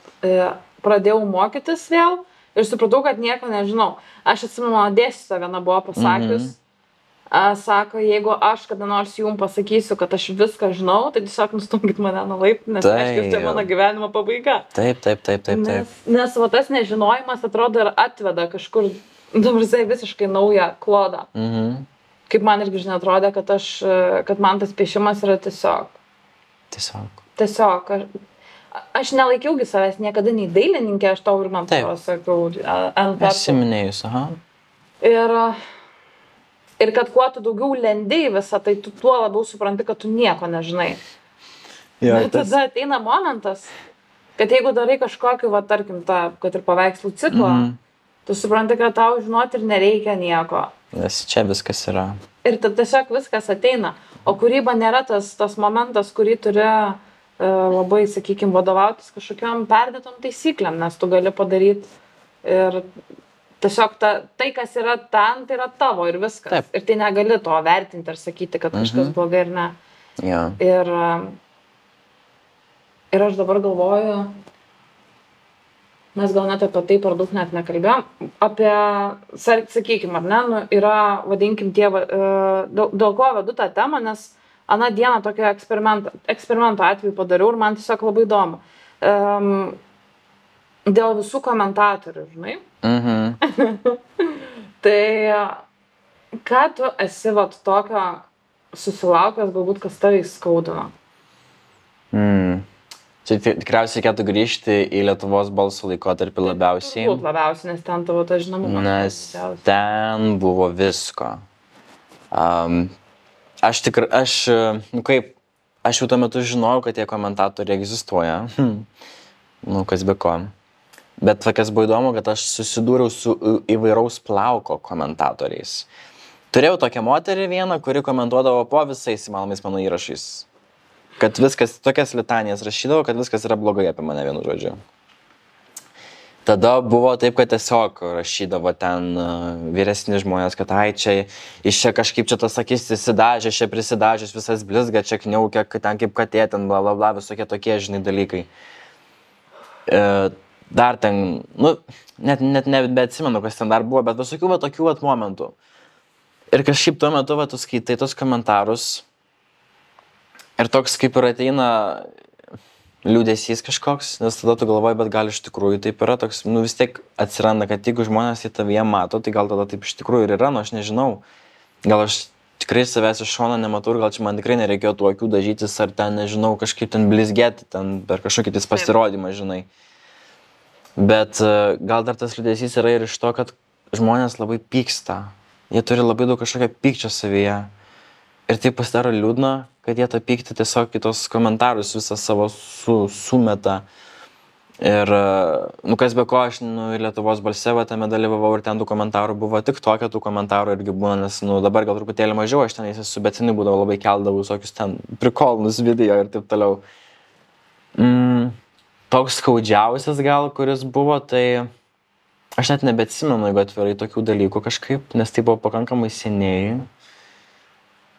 pradėjau mokytis vėl ir supratau, kad nieko nežinau. Aš atsimenu, mano dėstytoja viena buvo pasakius, sako, jeigu aš kada nors jums pasakysiu, kad aš viską žinau, tai tiesiog nustumkit mane nuo laiptų, nes aiškiai tai mano gyvenimo pabaiga. Taip. Nes va tas nežinojimas atrodo ir atveda kažkur, dabar visiškai naują klodą. Kaip man irgi, žinai, atrodė, kad man tas piešimas yra tiesiog. Aš nelaikiaugi savęs niekada nei dailininkė, aš tau ir man sakau, ant kartų. Esiminėjus, aha. Ir kad kuo tu daugiau lendi visą, tai tu tuo labiau supranti, kad tu nieko nežinai. Bet tada ateina momentas, kad jeigu darai kažkokį, va, tarkim, kad ir paveikslų ciklą, tu supranti, kad tau žinoti ir nereikia nieko. Nes čia viskas yra. Ir tiesiog viskas ateina. O kūryba nėra tas momentas, kurį turi labai, sakykime, vadovautis kažkokiam perdėtom taisyklėm, nes tu gali padaryti ir tiesiog tai, kas yra ten, tai yra tavo ir viskas. Taip. Ir tai negali to vertinti ar sakyti, kad kažkas blogai ir ne. Ir aš dabar galvoju, mes gal net apie tai per daug net nekalbėjom, apie, sakykime, ar ne, nu, yra, vadinkim, dėl ko vedu tą temą, nes aną dieną tokio eksperimento atveju padariau ir man tiesiog labai įdomu. Dėl visų komentatorių, žinai. Tai ką tu esi vat tokio susilaukęs, galbūt kas tavai skaudino? Čia tikriausiai reikėtų grįžti į Lietuvos balso laikotarpį labiausiai. Turbūt labiausiai, nes ten tavo ta žinomumas. Nes ten buvo visko. Aš jau tuo metu žinojau, kad tie komentatoriai egzistuoja. Nu, kas be ko. Bet kas buvo įdomu, kad aš susidūriau su įvairaus plauko komentatoriais. Turėjau tokią moterį vieną, kuri komentuodavo po visais įmanomais mano įrašais. Kad viskas, tokias litanijas rašydavo, kad viskas yra blogai apie mane, vienu žodžiu. Tada buvo taip, kad tiesiog rašydavo ten vyresni žmonės, kad ai čia, iš čia kažkaip čia tas akis įsidažė, čia prisidažęs visas blizga, čia kniaukia, ten kaip katė, ten bla bla bla, visokie tokie, žinai, dalykai. Dar ten, nu, net nebeatsimenu, kas ten dar buvo, bet visokių va tokių va momentų. Ir kažkaip tuo metu va tu skaitai tos komentarus ir toks kaip ir ateina liūdesys kažkoks, nes tada tu galvoji, bet gal iš tikrųjų taip yra toks, nu vis tiek atsiranda, kad jeigu žmonės į tavyje mato, tai gal tada taip iš tikrųjų ir yra, nu aš nežinau. Gal aš tikrai savęs iš šono nematau ir gal čia man tikrai nereikėjo tų akių dažytis ar ten, nežinau, kažkaip ten blizgėti, ten per kažkokį tis pasirodymą, žinai. Bet gal dar tas liūdesys yra ir iš to, kad žmonės labai pyksta. Jie turi labai daug kažkokio pykčio savyje. Ir tai pasidaro liūdna, kad jie tą pyktį tiesiog į tos komentarus visą savo sumeta. Ir, nu kas be ko, aš Lietuvos balse tame dalyvavau ir ten tų komentarų buvo, tik tokia tų komentarų irgi būna, nes dabar gal truputėlį mažiau, aš ten esu, bet seniai būdavo labai keldavau visokius ten prikolnus video ir taip toliau. Toks skaudžiausias gal, kuris buvo, tai aš net nebeatsimenu, jeigu atvirai tokių dalykų kažkaip, nes tai buvo pakankamai seniai.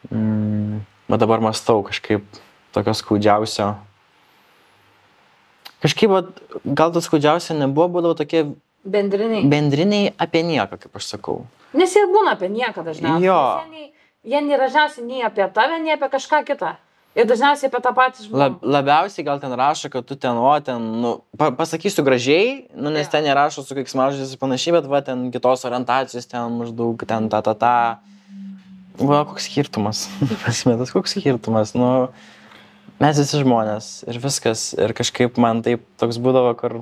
Bet dabar mąstau kažkaip tokio skaudžiausio. Kažkaip, gal tas skaudžiausia nebuvo, būdavo tokie bendriniai apie nieką, kaip aš sakau. Nes jie būna apie nieką dažniausiai. Jo. Jie nėra nei apie tave, nei apie kažką kitą. Ir dažniausiai apie tą patį žmogų. Labiausiai gal ten rašo, kad tu ten, pasakysiu gražiai, nes ten nerašo su keiksmažodžiais ir panašiai, bet ten kitos orientacijos, ten maždaug, ten ta. Va, koks skirtumas. Tas koks skirtumas, mes visi žmonės ir viskas. Ir kažkaip man taip toks būdavo, kur,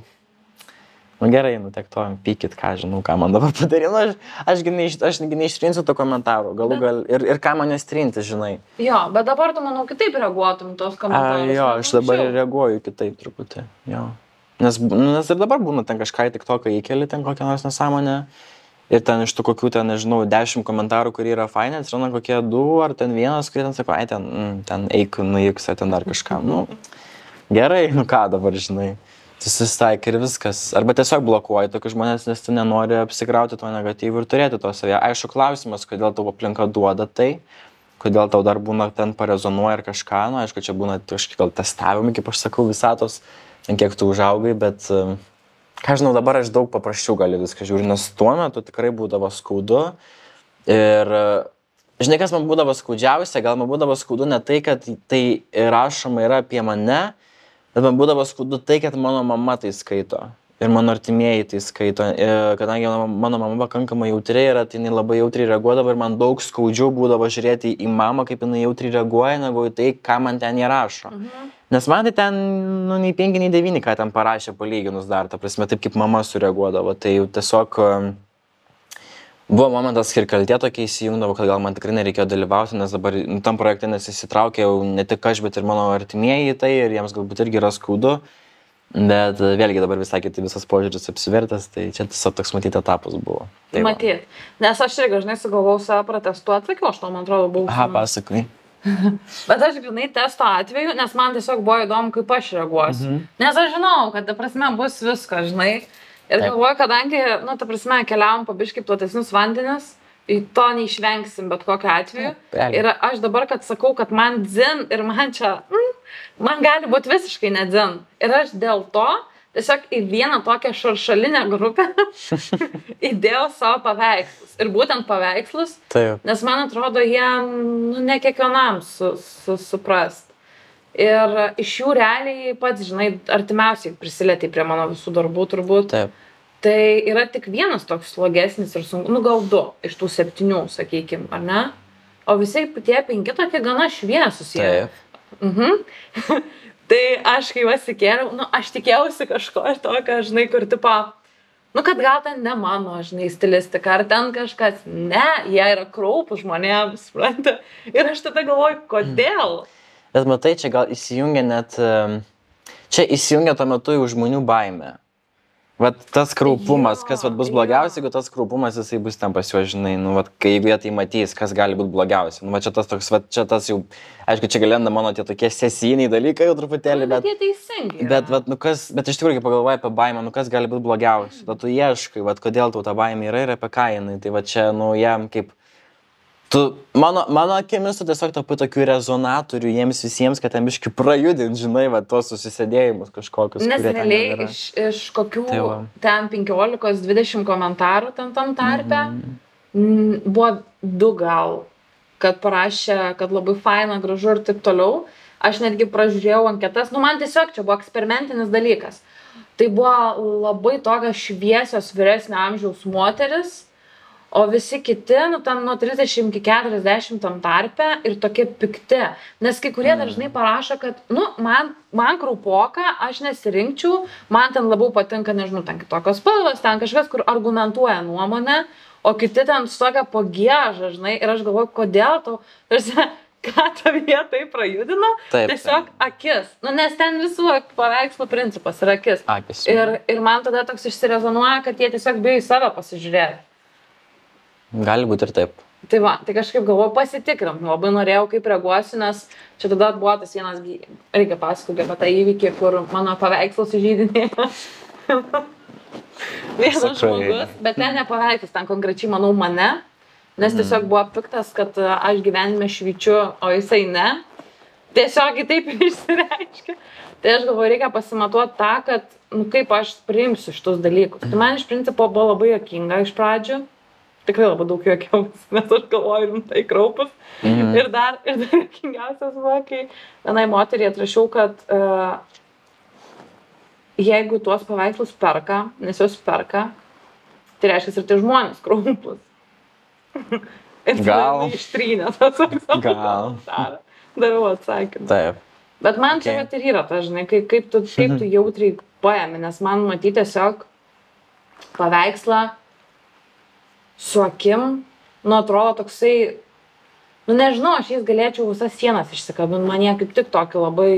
gerai, tiek to, pykit, ką žinau, ką man dabar padarė. Aš neištrinsiu to komentarų, ir ką man nestrinti, žinai. Jo, bet dabar tu, manau, kitaip reaguotum tos komentarus. Jo, aš dabar reaguoju kitaip truputį, jo. Nes ir dabar būna ten kažką tik to, kai įkeli ten kokią nors nesąmonę. Ir ten iš tų kokių, ten, nežinau, 10 komentarų, kurie yra faini, atsiranda kokie 2 ar ten vienas, kurie ten sako, ten eik, nuiks, ten dar kažką. Gerai, ką dabar, žinai. Susitaik ir viskas. Arba tiesiog blokuoji tokius žmonės, nes tu nenori apsikrauti to negatyvų ir turėti to savyje. Aišku, klausimas, kodėl tavo aplinka duoda tai, kodėl tau dar būna ten parezonuoja ir kažką. Aišku, čia būna kažkiek gal testavimai, kaip aš sakau, visatos, kiek tu užaugai, bet... Ką žinau, dabar aš daug paprasčiau galiu viską žiūrėti, nes tuo metu tikrai būdavo skaudu. Ir žinai, kas man būdavo skaudžiausia, gal man būdavo skaudu ne tai, kad tai rašoma yra apie mane, bet man būdavo skaudu tai, kad mano mama tai skaito. Ir mano artimieji tai skaito. Ir kadangi mano mama pakankamai jautri yra, tai jinai labai jautriai reaguodavo ir man daug skaudžiau būdavo žiūrėti į mamą, kaip jinai jautriai reaguoja, negu į tai, ką man ten jie rašo. Nes man tai ten, nei 5, nei 9, ką ten parašė palyginus dar, ta prasme, taip kaip mama sureaguodavo. Tai jau tiesiog buvo momentas, kai ir kaltė tokia įsijungdavo, kad gal man tikrai nereikėjo dalyvauti, nes dabar tam projekte nesisitraukė jau ne tik aš, bet ir mano artimieji į tai ir jiems galbūt irgi yra skaudu. Bet vėlgi dabar visai kitaip visas požiūris apsivertęs, tai čia tiesiog toks matyti etapas buvo. Tai matyt, nes aš irgi žinai sugalvojau save protestuoti, sakiau, aš to man atrodo buvau. Aha, pasakai. Bet aš grinai testo atveju, nes man tiesiog buvo įdomu, kaip aš reaguosiu. Nes aš žinau, kad, ta prasme, bus visko, žinai. Ir galvoju, kadangi, ta prasme, keliavom po biškį platesnius vandenis, to neišvengsim bet kokiu atveju. Ir aš dabar, kad sakau, kad man dzin ir man čia, man gali būti visiškai ne dzin. Ir aš dėl to tiesiog į vieną tokią šaršalinę grupę įdėjau savo paveikslus. Ir būtent paveikslus, nes man atrodo, jie ne kiekvienam suprast. Ir iš jų realiai pats, žinai, artimiausiai prisilietė prie mano visų darbų turbūt. Taip. Tai yra tik vienas toks slogesnis ir sunku, gal 2 iš tų 7, sakykim, ar ne? O visi tie 5 tokie gana šviesus jie. Tai aš kai juos įkėliau, aš tikėjausi kažko tokio, žinai, kur tipo, kad gal ten ne mano, žinai, stilistika, ar ten kažkas. Ne, jie yra kraupų žmonėms, supranta. Ir aš tada galvoju, kodėl? Bet matai, čia gal įsijungia net, tuo metu jau žmonių baimė. Vat tas kraupumas, kas bus blogiausia, jeigu tas kraupumas jisai bus ten pas juos, žinai, jeigu jie tai matys, kas gali būti blogiausia. Čia tas toks, čia tas jau, aišku, čia galenda mano tie tokie sesiniai dalykai jau truputėlį, bet... Bet jie teisingi. Bet iš tikrųjų, kai pagalvoji apie baimę, kas gali būti blogiausia. Tada tu ieškai, kodėl tau ta baimė yra ir apie ką jinai. Tai čia, jam kaip... Mano akimis tu tiesiog tapai tokių rezonatorių jiems visiems, kad ten biškai prajudint, žinai, tos susisėdėjimus kažkokius. Nes realiai iš kokių ten 15-20 komentarų tam tarpe buvo 2 gal, kad parašė, kad labai faina, gražu ir taip toliau. Aš netgi pražiūrėjau anketas, man tiesiog čia buvo eksperimentinis dalykas. Tai buvo labai tokios šviesios vyresnio amžiaus moteris, o visi kiti, ten nuo 30 iki 40 tam tarpe ir tokie pikti. Nes kai kurie dažnai parašo, kad, man kraupoka, aš nesirinkčiau, man ten labiau patinka, nežinau, ten kitokios spalvos, ten kažkas, kur argumentuoja nuomonę, o kiti ten su tokia pagieža, žinai, ir aš galvoju, kodėl tau, ką tavyje tai prajudino, Taip, tiesiog akis. Nu, nes ten visų paveikslų principas yra akis. Akis. Ir man tada toks išsirezonuoja, kad jie tiesiog bijo į save pasižiūrėti. Gali būti ir taip. Tai va, tai kažkaip galvoju pasitikrim, labai norėjau kaip reaguosiu, nes čia tada buvo tas vienas, reikia pasakoti apie tą įvykį, kur mano paveikslas sužydinėjo. Vienas žmogus, bet ten ne paveikslas, ten konkrečiai manau mane, nes tiesiog buvo piktas, kad aš gyvenime švyčiu, o jisai ne. Tiesiog taip išsireiškia. Tai aš galvoju, reikia pasimatuoti tą, kad, nu, kaip aš priimsiu šitus dalykus. Tai man iš principo buvo labai juokinga iš pradžių. Tikrai labai daug juokiausi, nes aš galvoju rimtai kraupus. Ir dar juokingiausias buvo, kai vienai moteriai atrašiau, kad jeigu tuos paveikslus perka, nes jos perka, tai reiškia ir tai žmonės kraupus. Ir gal ištrynė tas gal. Daviau atsakymą. Taip. Bet man čia vat ir yra ta, žinai, kaip tu jautriai paėmi, nes man matyti tiesiog paveikslą su akim, nu atrodo toksai, nu nežinau, aš jais galėčiau visas sienas išsikabinti, man jie kaip tik tokį labai,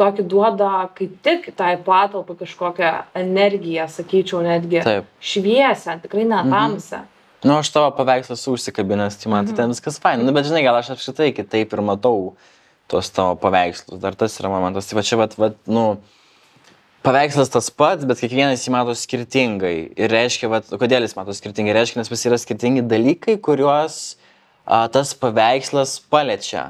tokį duoda kaip tik tai patalpai kažkokią energiją, sakyčiau, netgi šviesę, tikrai netamsę. Nu, aš tavo paveikslą esu užsikabinęs, tai man tai ten viskas faina, nu bet žinai, gal aš apskritai kitaip ir matau tuos tavo paveikslus, dar tas yra momentas, tai va čia, nu, paveikslas tas pats, bet kiekvienas jį mato skirtingai. Ir reiškia, kodėl jis mato skirtingai? Reiškia, nes pas yra skirtingi dalykai, kuriuos tas paveikslas paliečia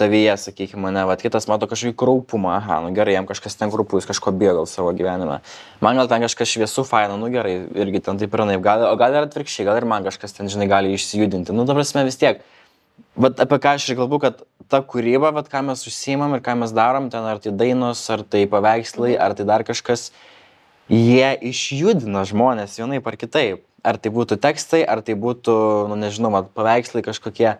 tavyje, sakykime, ne, kitas mato kažkokį kraupumą, aha, nu gerai, jam kažkas ten kraupu, jis kažko bijo gal savo gyvenime. Man gal ten kažkas šviesų faina, nu gerai, irgi ten taip ir naip, o gal ir atvirkščiai, gal ir man kažkas ten, žinai, gali išsijudinti. Nu, ta prasme vis tiek. Apie ką aš ir kalbu, kad ta kūryba, ką mes užsiimam ir ką mes darom, ten ar tai dainos, ar tai paveikslai, ar tai dar kažkas, jie išjudina žmonės vienaip ar kitaip. Ar tai būtų tekstai, ar tai būtų, nu nežinau, paveikslai kažkokie.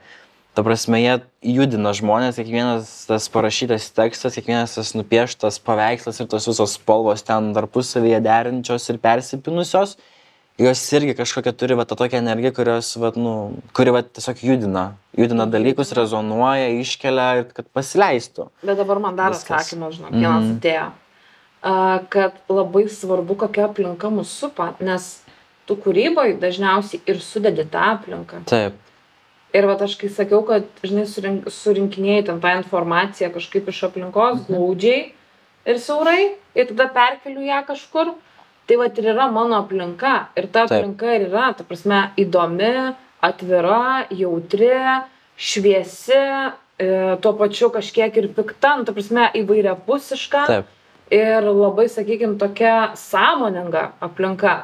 Ta prasme, jie judina žmonės, kiekvienas tas parašytas tekstas, kiekvienas tas nupieštas paveikslas ir tos visos spalvos ten tarpusavyje derinčios ir persipinusios. Jos irgi kažkokia turi tą tokią energiją, kuri tiesiog judina dalykus, rezonuoja, iškelia ir kad pasileistų. Bet dabar man dar atsakymas, žinok, vienas atėjo, kad labai svarbu, kokia aplinka mus supa, nes tu kūryboje dažniausiai ir sudedi tą aplinką. Taip. Ir aš kai sakiau, kad, žinai, surinkinėjai ten tą informaciją kažkaip iš aplinkos, glaudžiai ir siaurai, ir tada perkeliu ją kažkur. Tai ir yra mano aplinka. Ir ta aplinka ir yra, ta prasme, įdomi, atvira, jautri, šviesi, tuo pačiu kažkiek ir pikta, ta prasme, įvairiapusiška. Ir labai, sakykime, tokia sąmoninga aplinka.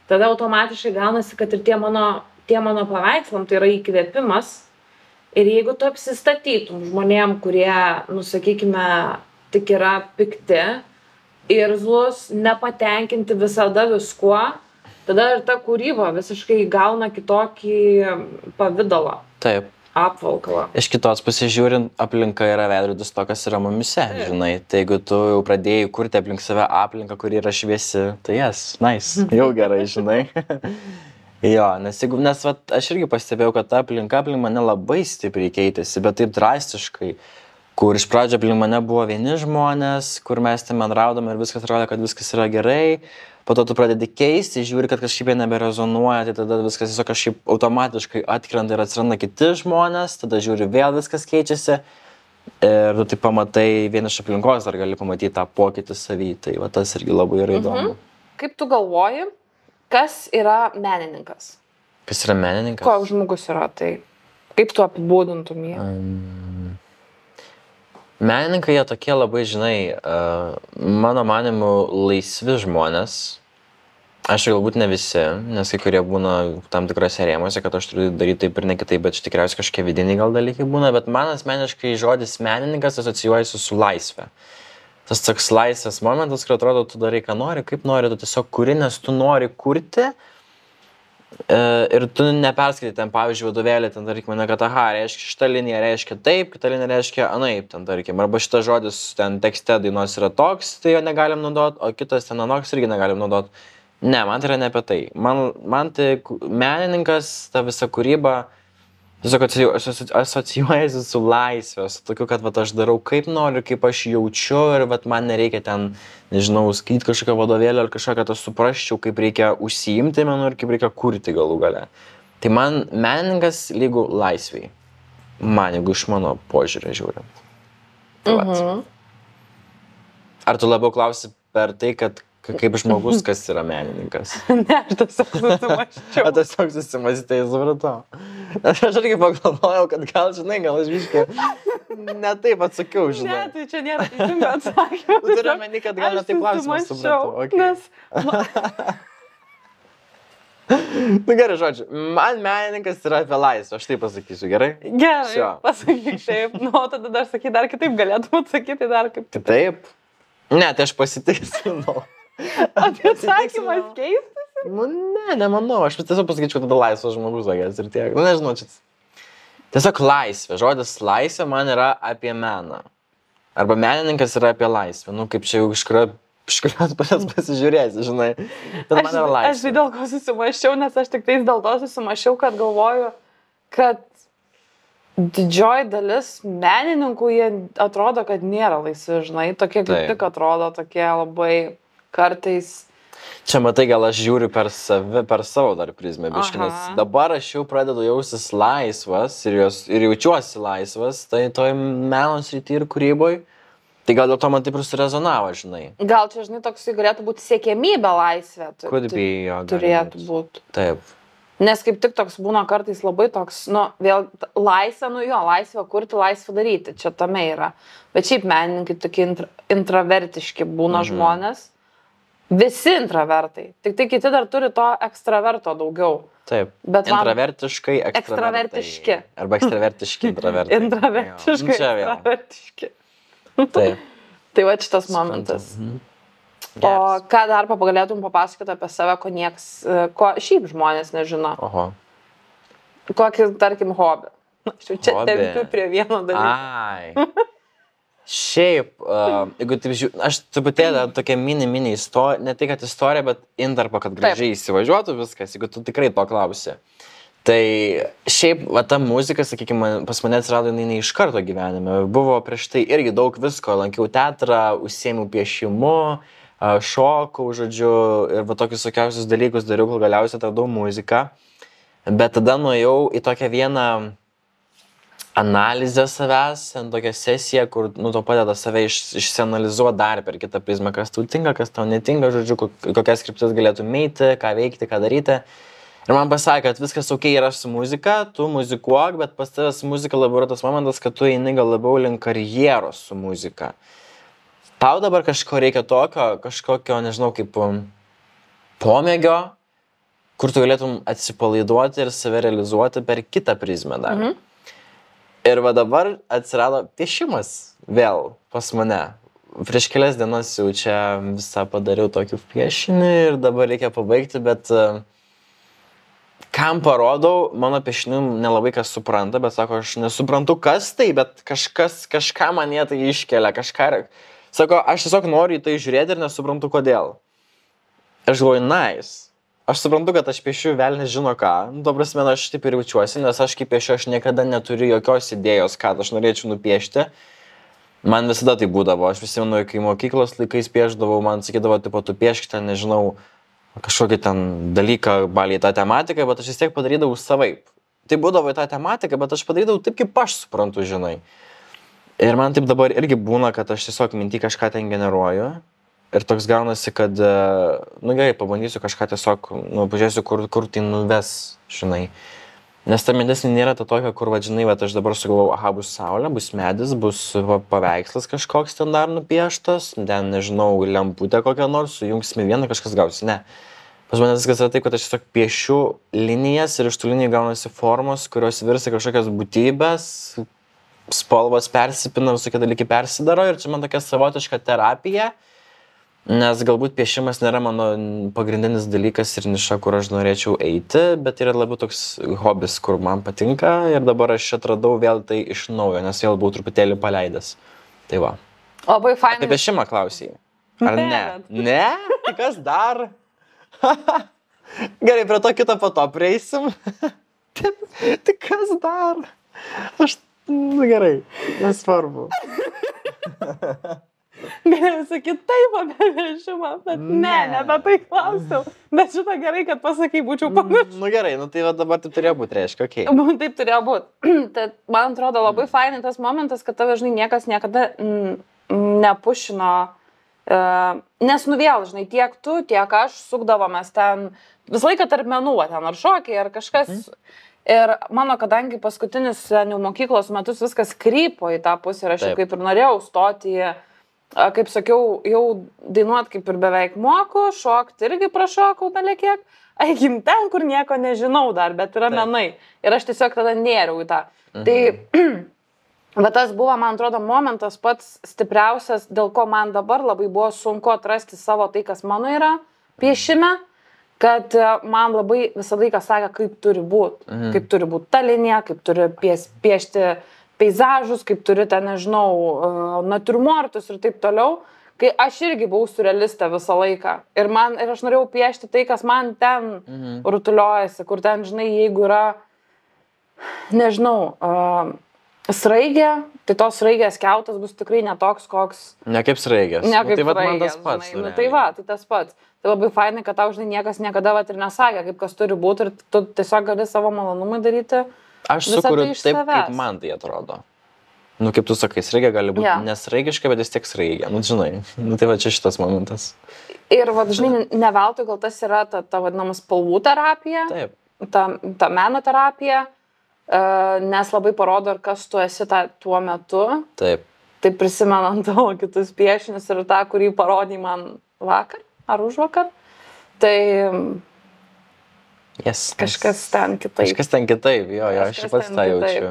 Tada automatiškai gaunasi, kad ir tie mano paveikslam tai yra įkvėpimas. Ir jeigu tu apsistatytum žmonėm, kurie, nu, sakykime, tik yra pikti, irzlus, nepatenkinti visada viskuo, tada ir ta kūryba visiškai gauna kitokį pavidalą. Taip. Apvalkalą. Iš kitos pasižiūrint, aplinka yra veidrodis to, kas yra mumise, žinai. Tai jeigu tu jau pradėjai kurti aplink save aplinką, kuri yra šviesi, tai nice, jau gerai, žinai. Jo, nes aš irgi pastebėjau, kad ta aplinka aplink mane labai stipriai keitėsi, bet taip drastiškai. Kur iš pradžio aplink mane buvo vieni žmonės, kur mes ten bendraudom ir viskas atrodo, kad viskas yra gerai. Po to tu pradedi keisti, žiūri, kad kažkaip jie neberezonuoja, tai tada viskas tiesiog kažkaip automatiškai atkrenta ir atsiranda kiti žmonės, tada žiūri, vėl viskas keičiasi. Ir tu tai pamatai, vien iš aplinkos dar gali pamatyti tą pokytį savy, tai tas irgi labai yra įdomu. Kaip tu galvoji, kas yra menininkas? Kas yra menininkas? Koks žmogus yra tai? Kaip tu apibūdintum jį? Menininkai jie tokie labai, žinai, mano manimu, laisvi žmonės. Aš galbūt ne visi, nes kai kurie būna tam tikrose rėmuose, kad aš turiu daryti taip ir ne kitaip, bet tikriausiai kažkokie vidiniai gal dalykai būna, bet man asmeniškai žodis menininkas asocijuojasi su laisvė. Tas toks laisvės momentas, kur atrodo, tu darai, ką nori, kaip nori, tu tiesiog kuri, nes tu nori kurti. Ir tu neperskaitai ten, pavyzdžiui, vadovėlį, ten, tarkim, kad aha, reiškia šitą liniją reiškia taip, kitą liniją reiškia anaip, ten, tarkim, arba šitas žodis ten tekste dainos yra toks, tai jo negalim naudot, o kitas ten anoks irgi negalim naudot. Ne, man tai yra ne apie tai. Man tai menininkas, ta visa kūryba Tiesiog asocijuojasi su laisvė, su tokiu, kad vat, aš darau kaip noriu, kaip aš jaučiu ir vat, man nereikia ten, nežinau, skaityti kažkokią vadovėlį ar kažką, kad aš suprasčiau, kaip reikia užsiimti menu ir kaip reikia kurti galų gale. Tai man menininkas lygų laisviai. Man, jeigu iš mano požiūrį žiūrint. Ar tu labiau klausi per tai, kad kaip žmogus, kas yra menininkas? Ne, aš tiesiog susimaščiau. Aš tiesiog susimąstai, supratau. Aš irgi pagalvojau, kad gal, žinai, gal aš biškai ne taip atsakiau, žinai. Ne, tai čia nėra teisingo atsakymo. Tu turi omeny, kad gal ne taip klausimas, supratau. Okay. Nu gerai, žodžiu, man menininkas yra apie laisvę, aš taip pasakysiu, gerai? Gerai, pasakyk taip, nu, tada dar sakyk, dar kitaip galėtum atsakyti, dar kaip kitaip. Ne, tai aš pasitiksinu. Atsakymas keistas? Nu, nemanau, aš tiesiog pasakyčiau, tada laisvas žmogus, sakės, ir tiek. Nu, nežinau, čia. Tiesiog laisvė, žodis laisvė man yra apie meną. Arba menininkas yra apie laisvę, nu, kaip čia jau iš kurios pasės pasižiūrėsi, žinai. Bet man yra laisvė. Aš dėl ko susimaščiau, nes aš tik tais dėl to susimaščiau, kad galvoju, kad didžioji dalis menininkų, jie atrodo, kad nėra laisvi, žinai, tokie kaip tik atrodo, tokie labai kartais. Čia matai, gal aš žiūriu per savo dar prizmę, biškinas. Dabar aš jau pradedu jausis laisvas ir jaučiuosi laisvas, tai toj meno srity ir kūryboj. Tai gal dėl to man taip ir surezonavo, žinai. Gal čia, žinai, toks galėtų būti siekiamybė laisvė. Turėtų būti. Taip. Nes kaip tik toks būna kartais labai toks, nu, vėl laisvė, nu jo, laisvė kurti, laisvė daryti, čia tame yra. Bet šiaip menininkai tokie intravertiški būna žmonės. Visi intravertai. Tik tai kiti dar turi to ekstraverto daugiau. Taip. Intravertiškai, ekstravertiški. Arba ekstravertiški intravertai. Intravertiškai, ekstravertiški. Taip. Tai va šitas momentas. O ką dar galėtum papasakoti apie save, ko šiaip žmonės nežino? Oho. Kokį, tarkim, hobį. Aš jau čia tempiu prie vieno dalyko. Ai. Šiaip, jeigu taip žiūrėjau, aš truputėlį tokia mini istorija, ne tai kad istorija, bet intarpa, kad gražiai įsivažiuotų viskas, jeigu tu tikrai to klausi. Tai šiaip, va, ta muzika, sakykime, pas mane atsirado ne iš karto gyvenime. Buvo prieš tai irgi daug visko. Lankiau teatrą, užsiėmiau piešimu, šokau, žodžiu, ir va tokius visokiausius dalykus dariau, kol galiausiai atradau muziką. Bet tada nuėjau į tokią vieną analizę savęs, tokią sesiją, kur, nu, to padeda save išsianalizuoti dar per kitą prizmę, kas tau tinka, kas tau netinka, žodžiu, kokias kryptis galėtum eiti, ką veikti, ką daryti. Ir man pasakė, kad viskas ok yra su muzika, tu muzikuok, bet pas tavęs muzika labiau yra tas momentas, kad tu eini gal labiau link karjeros su muzika. Tau dabar kažko reikia tokio, kažkokio, nežinau, kaip pomėgio, kur tu galėtum atsipalaiduoti ir save realizuoti per kitą prizmę dar. Ir va dabar atsirado piešimas vėl pas mane. Prieš kelias dienas jau čia visą padariau tokį piešinį ir dabar reikia pabaigti, bet kam parodau, mano piešinių nelabai kas supranta, bet sako, aš nesuprantu kas tai, bet kažką man jie tai iškelia, kažką. Sako, aš tiesiog noriu į tai žiūrėti ir nesuprantu kodėl. Aš galvoju, nice. Aš suprantu, kad aš piešiu velnis žino ką. Nu, to prasme, aš taip ir jaučiuosi, nes aš kaip piešiu, aš niekada neturiu jokios idėjos, ką aš norėčiau nupiešti. Man visada tai būdavo. Aš prisimenu, kai mokyklos laikais piešdavau, man sakydavo, tipo, tu piešk ten, nežinau, kažkokį ten dalyką, baliai tą tematiką, bet aš vis tiek padarydavau savaip. Tai būdavo į tą tematiką, bet aš padarydavau taip, kaip aš suprantu, žinai. Ir man taip dabar irgi būna, kad aš tiesiog mintį kažką ten generuoju. Ir toks gaunasi, kad, nu gerai, pabandysiu kažką tiesiog, nu, pažiūrėsiu, kur tai nuves, žinai. Nes ta mintis nėra ta tokia, kur, va, žinai, va, aš dabar sugalvojau, aha, bus saulė, bus medis, bus paveikslas kažkoks ten dar nupieštas, ten, nežinau, lemputė kokia nors, sujungsime vieną, kažkas gausi, ne. Pas mane viskas yra taip, kad aš tiesiog piešiu linijas ir iš tų linijų gaunasi formos, kurios virsta kažkokios būtybės, spalvos persipina, visokie dalykai persidaro ir čia man tokia savotiška terapija, nes galbūt piešimas nėra mano pagrindinis dalykas ir niša, kur aš norėčiau eiti, bet yra labiau toks hobis, kur man patinka ir dabar aš atradau vėl tai iš naujo, nes vėl buvau truputėlį paleidęs. Tai va. Labai fainai. Apie piešimą klausai. Ar ne? Ne? Tai kas dar? Gerai, prie to kito po to prieisim. Tai kas dar? Aš, gerai, nesvarbu. Galėjau sakyti taip apie vežimą, bet ne apie tai klausiau. Bet šitą gerai, kad pasakai, būčiau pamiršęs. Gerai, tai va dabar taip turėjo būti, reiškia, okei. Taip turėjo būti. Tad man atrodo labai fainai tas momentas, kad tave, žinai, niekas niekada nepušino, nes vėl, žinai, tiek tu, tiek aš sukdavomės ten visą laiką tarp menų, ten ar šokiai, ar kažkas. Ir mano, kadangi paskutinis jau mokyklos metus viskas krypo į tą pusę ir aš jau kaip ir norėjau stoti, kaip sakiau, jau dainuot kaip ir beveik moku, šokti irgi prašokau belekiek, eikim ten, kur nieko nežinau dar, bet yra menai. Ir aš tiesiog tada nėriau į tą. Tai, bet tas buvo, man atrodo, momentas pats stipriausias, dėl ko man dabar labai buvo sunku atrasti savo tai, kas mano yra piešime. Kad man labai visą laiką sakė, kaip turi būti. Kaip turi būti ta linija, kaip turi piešti peizažus, kaip turi ten, nežinau, natiurmortus ir taip toliau. Kai aš irgi buvau surrealistė visą laiką. Ir aš norėjau piešti tai, kas man ten rutuliojasi, kur ten, žinai, jeigu yra, nežinau, sraigė, tai tos sraigės kiautas bus tikrai netoks, koks... Ne kaip sraigės. Ne kaip tai sraigės, man tas pats. žinai. Tai va, tai tas pats. Tai labai fainai, kad tau, žinai, niekas niekada ir nesakė, kaip kas turi būti ir tu tiesiog gali savo malonumai daryti. Aš sukuriu taip, kaip man tai atrodo. Nu, kaip tu sakai, sraigė gali būti nesraigiška, bet vis tiek sraigė. Nu, žinai, tai va čia šitas momentas. Ir, va, žinai, ne veltui gal tas yra ta vadinama spalvų terapija, ta meno terapija, nes labai parodo, kas tu esi tuo metu. Taip. Tai prisimenant tavo kitus piešinius ir tą, kurį parodai man vakar. Ar užvakar, tai kažkas ten kitaip. Kažkas ten kitaip, jo, aš pats tą jaučiu.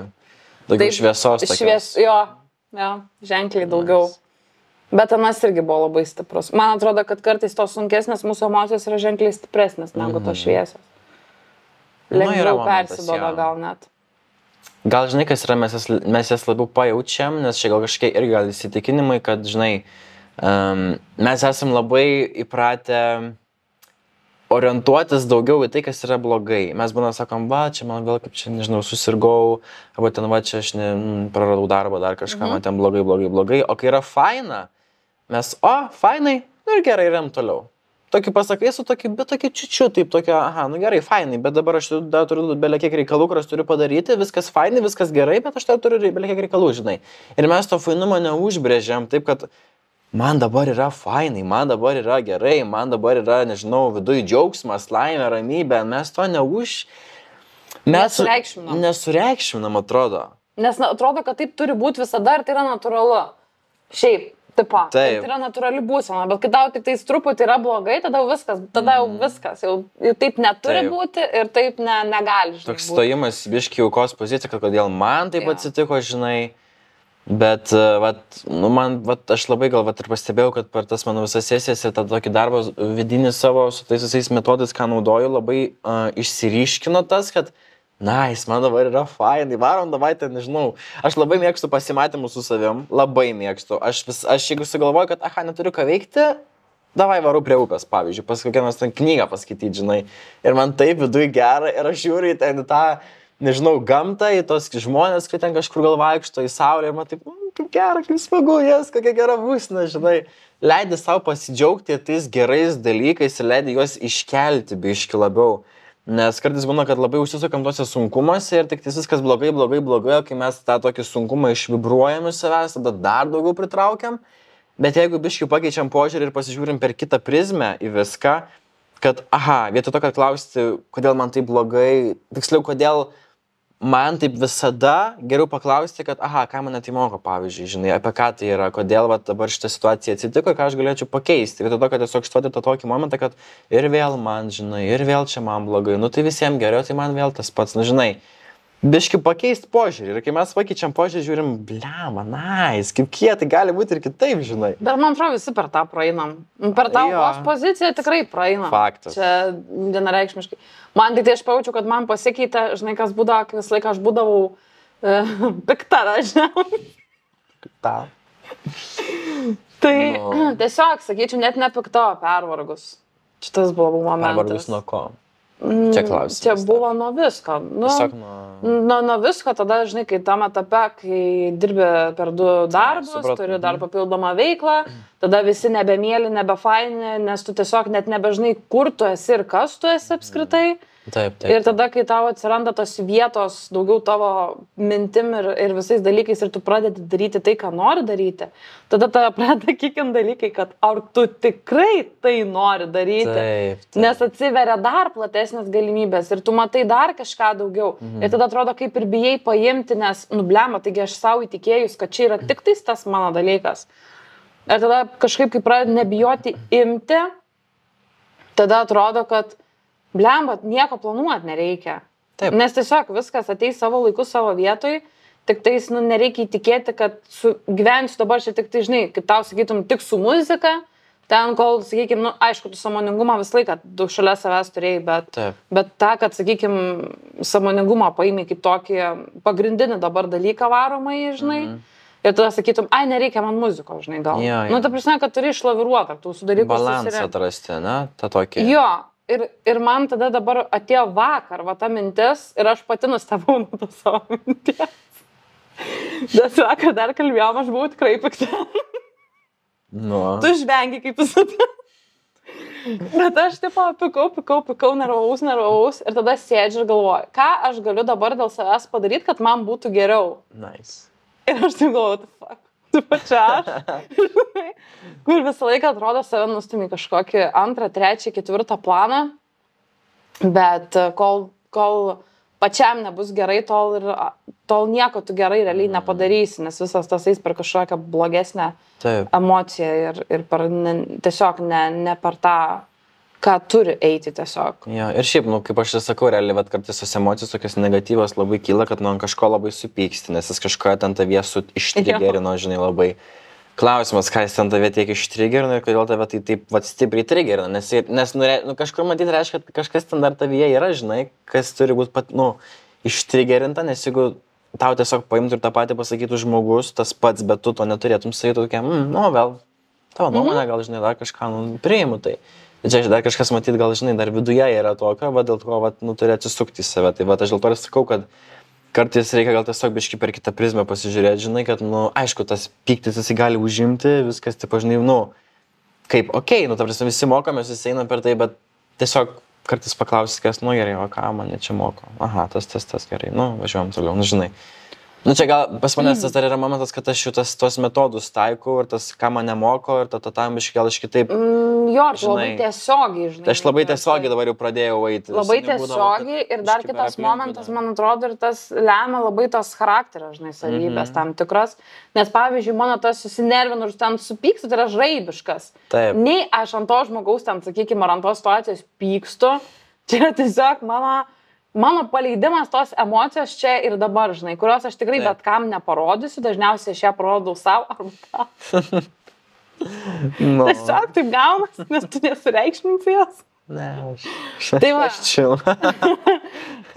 Daugiau šviesos tokios. Jo, ženkliai daugiau. Bet anas irgi buvo labai stiprus. Man atrodo, kad kartais tos sunkesnės mūsų emocijos yra ženkliai stipresnės negu tos šviesios. Lengviau persiduoda gal net. Gal žinai, kas yra, mes jas labiau pajaučiam, nes čia gal kažkiek irgi gal įsitikinimai, kad, žinai, mes esam labai įpratę orientuotis daugiau į tai, kas yra blogai. Mes būna sakom, va, čia man vėl kaip čia, nežinau, susirgau, arba ten, va, čia aš praradau darbą, dar kažką, man ten blogai. O kai yra faina, mes, fainai, nu ir gerai, rem toliau. Tokį pasakai, bet tokį čiučiu, taip, tokia, nu gerai, fainai, bet dabar aš dar turiu belekiek reikalų, kuriuos turiu padaryti, viskas fainai, viskas gerai, bet aš dar turiu belekiek reikalų, žinai. Ir mes to fainumo neužbrėžiam, taip, kad man dabar yra fainai, man dabar yra gerai, man dabar yra, nežinau, viduje džiaugsmas, laimė, ramybė, mes to nesureikšminam, atrodo. Nes atrodo, kad taip turi būti visada ir tai yra natūralu. Šiaip. Tai yra natūrali būsena, bet kai tau tik tais truputį yra blogai, tada jau viskas, jau taip neturi būti ir taip negali. Toks stojimas biški aukos pozicija, kad kodėl man taip atsitiko, žinai, bet aš labai gal ir pastebėjau, kad per tas mano visas sesijas ir tą tokį darbą vidinį savo su tais visais metodais, ką naudoju, labai išsiryškino tas, kad man dabar yra fainai, varom, davai ten, nežinau. Aš labai mėgstu pasimatymus su savim, labai mėgstu. Aš jeigu sugalvoju, kad, neturiu ką veikti, davai varu prie upės, pavyzdžiui, kokią nors ten knygą paskaityti, žinai. Ir man taip viduje gera ir aš žiūriu į ten tą, nežinau, gamtą, į tos žmonės, kai ten kažkur gal vaikšto į saulę ir man taip, kaip gera, kaip smagu, kokia gera būsina, žinai. Leidi savo pasidžiaugti tais gerais dalykais ir leidi juos iškelti biški labiau. Nes kartais būna, kad labai užsisukam tose sunkumuose ir tik viskas blogai, kai mes tą tokį sunkumą išvibruojam iš savęs, tada dar daugiau pritraukiam. Bet jeigu biškių pakeičiam požiūrį ir pasižiūrim per kitą prizmę į viską, kad, vietoj to, kad klausti, kodėl man taip blogai, tiksliau, kodėl man taip visada geriau paklausti, kad, ką mane tai moko, pavyzdžiui, žinai, apie ką tai yra, kodėl dabar šitą situaciją atsitiko ir ką aš galėčiau pakeisti. Vietoj to, kad tiesiog štuoti tą tokį momentą, kad ir vėl man, žinai, ir vėl čia man blogai, tai visiems geriau, tai man vėl tas pats, žinai. Biški pakeisti požiūrį ir kai mes pakeičiam požiūrį, žiūrim, blema, kaip kietai gali būti ir kitaip, žinai. Bet man atrodo, visi per tą praeinam. Per tą aukos poziciją tikrai praeinam. Faktas. Čia vienareikšmiškai. Man tai aš pajaučiu, kad man pasikeitė, žinai, kas būdavo, kai visą laiką aš būdavau pikta, žinai. Pikta. Tai tiesiog, sakyčiau, net ne pikta, pervargus. Šitas buvo momentas. Pervargus nuo ko? Čia klausimas. Čia buvo nuo visko. Tiesiog nuo visko, tada, žinai, kai tam etape, kai dirbi per 2 darbus, turi dar papildomą veiklą, tada visi nebemėly, nebefaini, nes tu tiesiog net nebežinai, kur tu esi ir kas tu esi apskritai. Taip. Ir tada, kai tau atsiranda tos vietos daugiau tavo mintim ir visais dalykais ir tu pradedi daryti tai, ką nori daryti, tada tave pradeda kiekvien dalykai, kad ar tu tikrai tai nori daryti. Taip. Nes atsiveria dar platesnės galimybės ir tu matai dar kažką daugiau. Ir tada atrodo, kaip ir bijai paimti, nes nublema, taigi aš savo įtikėjus, kad čia yra tik tais tas mano dalykas. Ir tada kažkaip, kai pradedi nebijoti imti, tada atrodo, kad blemba, nieko planuoti nereikia. Taip. Nes tiesiog viskas ateis savo laiku, savo vietoj, tik tais, nereikia įtikėti, kad gyvensiu dabar čia tik tai, žinai, kaip tau sakytum, tik su muzika, ten kol, sakykim, aišku, tu sąmoningumą visą laiką daug šalia savęs turėjai, bet tą, kad, sakykim, sąmoningumą paimi kaip tokį pagrindinį dabar dalyką varomai, žinai, ir tada sakytum, ai, nereikia man muziko, žinai, gal. Ta prasme, kad turi išlaviruoti, ar tu su dalykų balansą atrasti, ne, tą tokį. Jo. Ir man tada dabar atėjo vakar, va ta mintis, ir aš pati nustebau nuo to savo minties. Bet vakar dar kalbėjom, aš buvau tikrai pikta. Tu žvengi kaip visada. Bet aš tipo pikau, nervaus, ir tada sėdžiu ir galvoju, ką aš galiu dabar dėl savęs padaryti, kad man būtų geriau. Nice. Ir aš taip galvoju, fuck. Tu pačia aš, kur visą laiką atrodo save nustumi kažkokį 2, 3, 4 planą, bet kol pačiam nebus gerai, tol nieko tu gerai realiai nepadarysi, nes visas tas eis per kažkokią blogesnę emociją ir tiesiog ne per tą, ką turi eiti tiesiog. Ja, ir šiaip, kaip aš ir sakau, realiai, bet kartais tos emocijos tokios negatyvos labai kyla, kad ant kažko labai supyksti, nes jis kažko ten tavie ištrigerino, žinai, labai. Klausimas, ką jis ten tavie tiek ištrigerino ir kodėl tave tai taip stipriai trigerino, nes kažkur matyti reiškia, kad kažkas ten dar tavyje yra, žinai, kas turi būti ištrigerinta, nes jeigu tau tiesiog paimtų ir tą patį pasakytų žmogus, tas pats, bet tu to neturėtum sakyti tokia, gal tavo nuomonė, gal, žinai, dar kažką, priimu tai. Čia dar kažkas matyt, gal, žinai, dar viduje yra tokio, dėl to, turi atsisukti į save. Tai aš dėl to ir sakau, kad kartais reikia gal tiesiog biškį per kitą prizmę pasižiūrėti, žinai, kad, aišku, tas pyktis jisai gali užimti, viskas, tipo, žinai, kaip, ta prasme, visi mokomės, visi einam per tai, bet tiesiog kartais paklausysi, kas, gerai, o ką mane čia moko? Aha, tas gerai, važiuojam toliau, žinai. Čia gal pas manęs tas dar yra momentas, kad aš jau tos metodus taikau ir tas, ką mane moko ir tam biškį gal iš kitaip. Jo, labai tiesiogiai, žinai. Aš labai tiesiogiai dabar jau pradėjau eiti. Labai tiesiogiai ir dar kitas momentas, man atrodo, ir tas lemia labai tos charakterio, žinai, savybės tam tikras. Nes, pavyzdžiui, mano tas susinervinu ir ten supykstu, tai yra žaibiškas. Taip. Nei aš ant to žmogaus ten, sakykime, ar ant tos situacijos pykstu, čia yra tiesiog mano paleidimas tos emocijos čia ir dabar, žinai, kurios aš tikrai bet kam neparodysiu, dažniausiai aš ją parodau savo arba tau. Tiesiog taip gaunas, nes tu nesureikšminsi jos. Ne, aš čia.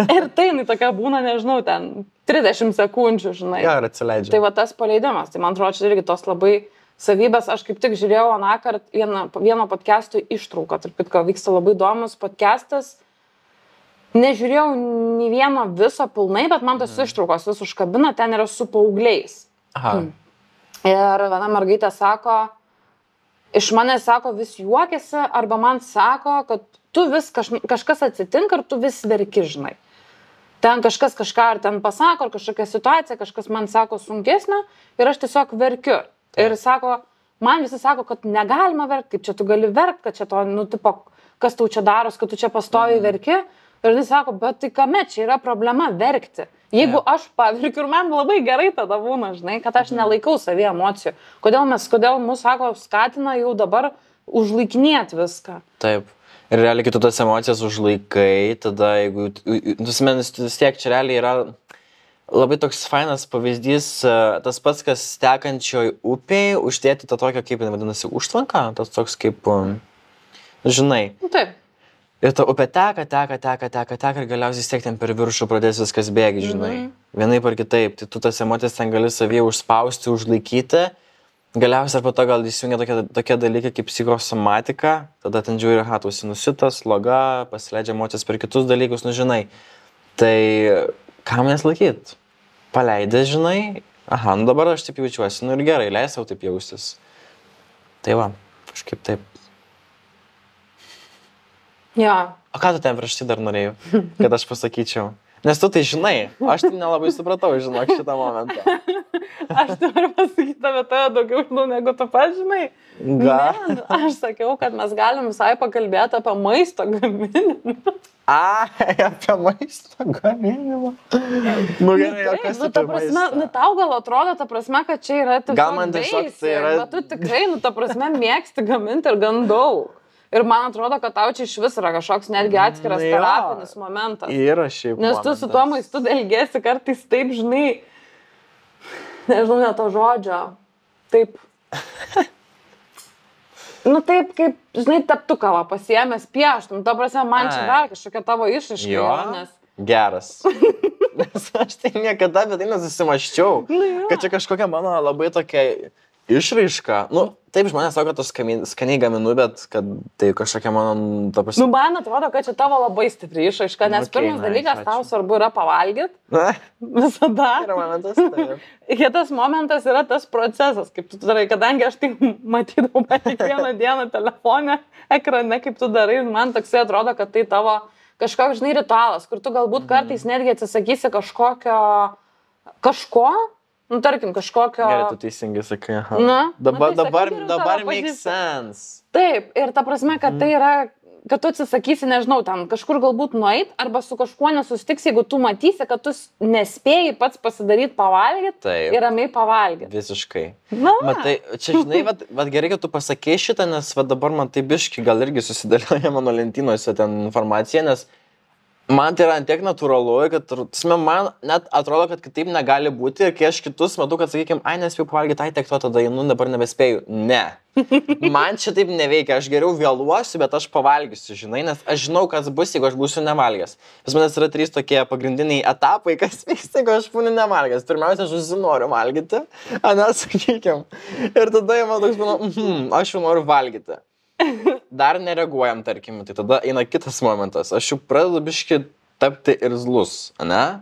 Ir tai tokia būna, nežinau, ten 30 sekundžių, žinai. Jo, ir atsileidžia. Tai va tas paleidimas, tai man atrodo, čia irgi tos labai savybės, aš kaip tik žiūrėjau anąkart vieno podcast'o ištrauką, tarp kitko vyksta labai įdomus podcast'as. Nežiūrėjau nei vieno viso pilnai, bet man tos ištraukos vis užkabina, ten yra su paaugliais. Aha. Ir viena mergaitė sako, iš manęs sako, vis juokiasi, arba man sako, kad tu vis kažkas atsitinka ir tu vis verki, žinai. Ten kažkas kažką ar ten pasako, ar kažkokia situacija, kažkas man sako sunkesnė ir aš tiesiog verkiu. Ir sako, man visi sako, kad negalima verkti, kaip čia tu gali verkti, kad čia to, tipo, kas tau čia daros, kad tu čia pastoviai verki. Ir jis sako, bet tai kame čia yra problema verkti. Jeigu aš paverkiu ir man labai gerai tada būna, žinai, kad aš nelaikau savį emocijų. Kodėl mus, sako, skatina jau dabar užlaikinėti viską. Taip. Ir realiai, kai tu tas emocijas užlaikai, tada jeigu, vis tiek čia realiai yra labai toks fainas pavyzdys, tas pats, kas tekančioj upėj, uždėti tą tokią, kaip vadinasi, užtvanką, tas toks kaip, žinai. Taip. Ir ta upė teka ir galiausiai tiek ten per viršų pradės viskas bėgi, žinai. Vienaip ar kitaip. Tai tu tas emocijas ten gali savyje užspausti, užlaikyti Galiausiai ar po to gal įsijungia tokie dalykai kaip psichosomatika, tada ten žiūri, tu esi nusitas, sloga, pasileidžia emocijas per kitus dalykus, nu žinai. Tai ką manęs laikyt? Paleidė, žinai, nu dabar aš taip jaučiuosi, nu ir gerai, leis sau taip jaustis. Tai va, kažkaip taip. Jo. O ką tu ten prieš tai dar norėjai, kad aš pasakyčiau? Nes tu tai žinai, aš tai nelabai supratau, žinok, šitą momentą. Aš noriu pasakyti apie tave daugiau žinau, negu tu pats žinai. Gal? Aš sakiau, kad mes galim visai pakalbėti apie maisto gaminimą. Apie maisto gaminimą. Nu gerai, o kas ta prasme, nu tau gal atrodo, ta prasme, kad čia yra tiesiog gal man tiesiog tai yra... Bet tu tikrai, nu ta prasme, mėgsti gaminti ir gan daug. Ir man atrodo, kad tau čia iš vis yra kažkoks netgi atskiras terapinis momentas. Yra šiaip. Nes tu su tuo maistu elgiesi kartais taip, žinai, nežinau, ne to žodžio, taip, nu taip, kaip, žinai, teptuką pasiėmęs pieštum, ta prasme, man čia dar kažkokia tavo išraiška, nes... Geras. Nes aš tai niekada apie tai nesusimaščiau, kad čia kažkokia mano labai tokia išraiška. Nu, taip žmonės sako, kad aš skaniai gaminu, bet kad tai kažkokia mano, ta prasme... Nu, man atrodo, kad čia tavo labai stipri išraiška, nes pirmas dalykas tau svarbu yra pavalgyti. Visada. Yra momentas, taip. Kitas momentas yra tas procesas, kaip tu darai, kadangi aš tai matydavau kiekvieną dieną telefone, ekrane, kaip tu darai, ir man toksai atrodo, kad tai tavo kažkoks, žinai, ritualas, kur tu galbūt kartais netgi atsisakysi kažko, nu, tarkim, kažkokio... Gerai, tu teisingai sakai, aha. Na, dabar makes sense. Taip, ir ta prasme, kad tai yra, kad tu atsisakysi, nežinau, ten kažkur galbūt nueit, arba su kažkuo nesusitiks, jeigu tu matysi, kad tu nespėjai pats pasidaryti pavalgyti ir ramiai pavalgyti. Visiškai. Na. Matai, čia, žinai, vat gerai, kad tu pasakei šitą, nes dabar man tai biški gal irgi susidėlioja mano lentynose ten informacija, nes man tai yra ant tiek natūralu, kad man net atrodo, kad kitaip negali būti ir kai aš kitus matau, kad sakykime, nespėjau pavalgyti, tiek to tada, dabar nebespėjau. Ne. Man čia taip neveikia, aš geriau vėluosiu, bet aš pavalgysiu, žinai, nes aš žinau, kas bus, jeigu aš būsiu nevalgęs. Pas manęs yra 3 tokie pagrindiniai etapai, kas vyksta, jeigu aš būnu nevalgęs. Pirmiausia, aš užsinoriu valgyti, sakykime. Ir tada jau man toks būna, aš jau noriu valgyti. Dar nereaguojam, tarkim, tai tada eina kitas momentas. Aš jau pradedu biški tapti irzlus, ne?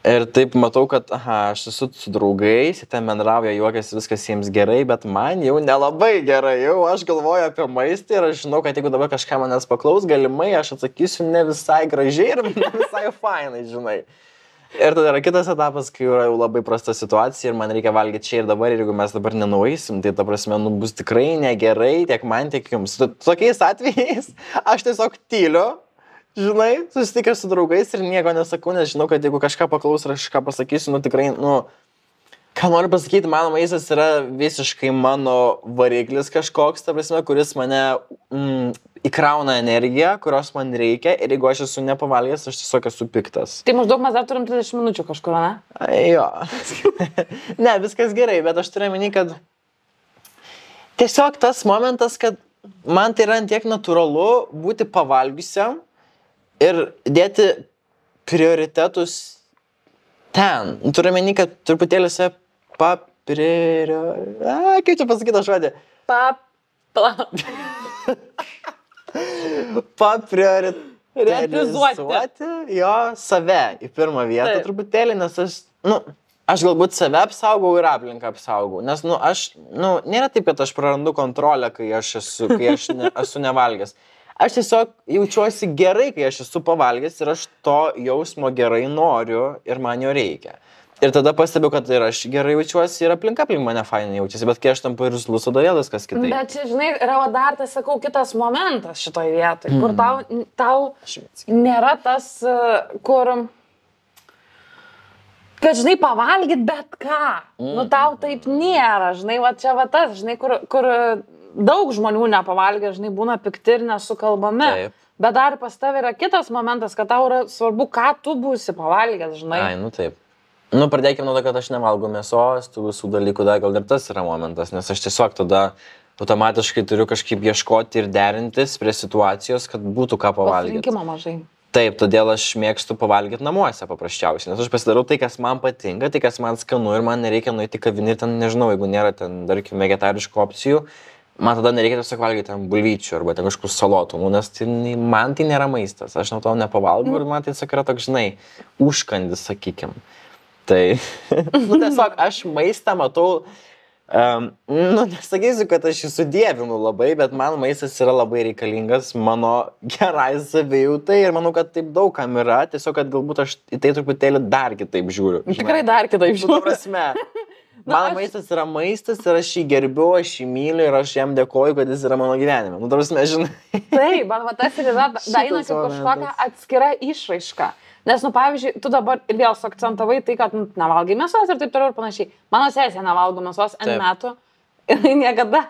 Ir taip matau, kad, aš esu su draugais, jie ten bendrauja, juokiasi, viskas jiems gerai, bet man jau nelabai gerai, jau aš galvoju apie maistą ir aš žinau, kad jeigu dabar kažką manęs paklaus, galimai aš atsakysiu ne visai gražiai ir ne visai fainai, žinai. Ir tada yra kitas etapas, kai yra jau labai prasta situacija ir man reikia valgyti čia ir dabar, ir jeigu mes dabar nenueisim, tai ta prasme, bus tikrai negerai tiek man, tiek jums. Tokiais atvejais aš tiesiog tyliu, žinai, susitikęs su draugais ir nieko nesakau, nes žinau, kad jeigu kažką paklaus ir aš kažką pasakysiu, tikrai, ką noriu pasakyti, mano maistas yra visiškai mano variklis kažkoks, ta prasme, kuris mane įkrauna energiją, kurios man reikia ir jeigu aš esu nepavalgęs, aš tiesiog esu piktas. Tai maždaug mes dar turim 30 minučių kažkur, ne? Jo. Ne, viskas gerai, bet aš turiu omeny, kad tiesiog tas momentas, kad man tai yra tiek natūralu būti pavalgiusiam ir dėti prioritetus ten. Turiu omeny, kad truputėlį save kaip čia pasakyti tą žodį? Paprioritizuoti jo save į pirmą vietą truputėlį, nes aš galbūt save apsaugau ir aplinką apsaugau, nes nėra taip, kad aš prarandu kontrolę, kai aš esu nevalgęs. Aš tiesiog jaučiuosi gerai, kai aš esu pavalgęs ir aš to jausmo gerai noriu ir man jo reikia. Ir tada pastebiu, kad ir aš gerai jaučiuosi ir aplinka aplink mane fainai jaučiasi, bet kai aš tampu irzlus, tada vėl viskas kitaip. Bet čia, žinai, yra dar, tai sakau, kitas momentas šitoj vietoj, kur tau nėra tas, kur, kad, žinai, pavalgyt bet ką. Tau taip nėra, žinai, va čia va tas, žinai, kur daug žmonių nepavalgia, žinai, būna pikti ir nesukalbami. Taip. Bet dar pas tavai yra kitas momentas, kad tau yra svarbu, ką tu būsi pavalgęs, žinai. Taip. Pradėkime nuo to, kad aš nevalgau mėsos, tų visų dalykų, gal ir tas yra momentas, nes aš tiesiog tada automatiškai turiu kažkaip ieškoti ir derintis prie situacijos, kad būtų ką pavalgyti. Pasirinkimo mažai. Taip, todėl aš mėgstu pavalgyti namuose paprasčiausiai, nes aš pasidarau tai, kas man patinka, tai, kas man skanu ir man nereikia nueiti kavinį ir ten, nežinau, jeigu nėra ten, tarkim, vegetariškų opcijų, man tada nereikia tiesiog valgyti ten bulvyčių arba ten kažkur salotų, nes tai, man tai nėra maistas, aš nuo to nepavalgau ir man tai tiesiog yra toks, žinai, užkandis, sakykim. Tai, tiesiog aš maistą matau, nesakysiu, kad aš jį sudėvinu labai, bet man maistas yra labai reikalingas mano gerai savijautai ir manau, kad taip daug kam yra, tiesiog, kad galbūt aš į tai truputėlį dar kitaip žiūriu. Tikrai dar kitaip žiūriu. Prasme, man maistas yra maistas ir aš jį gerbiu, aš jį myliu ir aš jam dėkoju, kad jis yra mano gyvenime. Prasme, žinai. Taip, man tas ir yra daina kaip kažkokia atskira išraiška. Nes, pavyzdžiui, tu dabar vėl suakcentavai tai, kad nevalgai mėsos ir taip toliau ir panašiai. Mano sesė nevalgo mėsos N metų ir niekada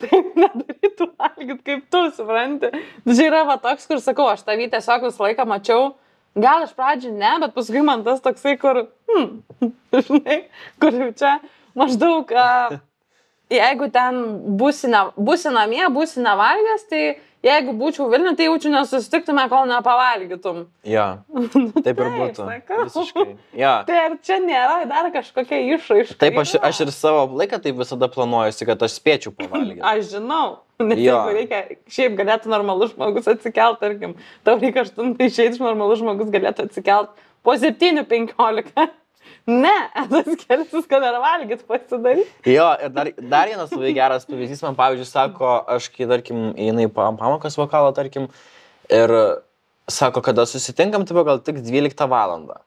taip nedarytų valgyti kaip tu, supranti. Čia yra va toks, kur sakau, aš tavį tiesiog visą laiką mačiau, gal iš pradžių ne, bet paskui man tas toksai, kur, žinai, kur jau čia maždaug, jeigu ten būsi namie, būsi nevalgęs, tai jeigu būčiau Vilniuje, tai jaučiu nesusitiktume, kol nepavalgytum. Jo, taip ir būtų. Visiškai. Jo. Tai ar čia nėra dar kažkokia išraiška? Taip, aš ir savo laiką taip visada planuojuosi, kad aš spėčiau pavalgyti. Aš žinau, nes jeigu reikia, šiaip galėtų normalus žmogus atsikelt, tarkim, tau reikia 8 išeiti, normalus žmogus galėtų atsikelt po 7:15. Ne, tas kelias, kad ar valgyt pasidaryti. Jo, ir dar vienas labai geras pavyzdys, man pavyzdžiui sako, aš kai, tarkim, einu į pamokas vokalo, tarkim, ir sako, kada susitinkam, tai gal tik 12 valandą.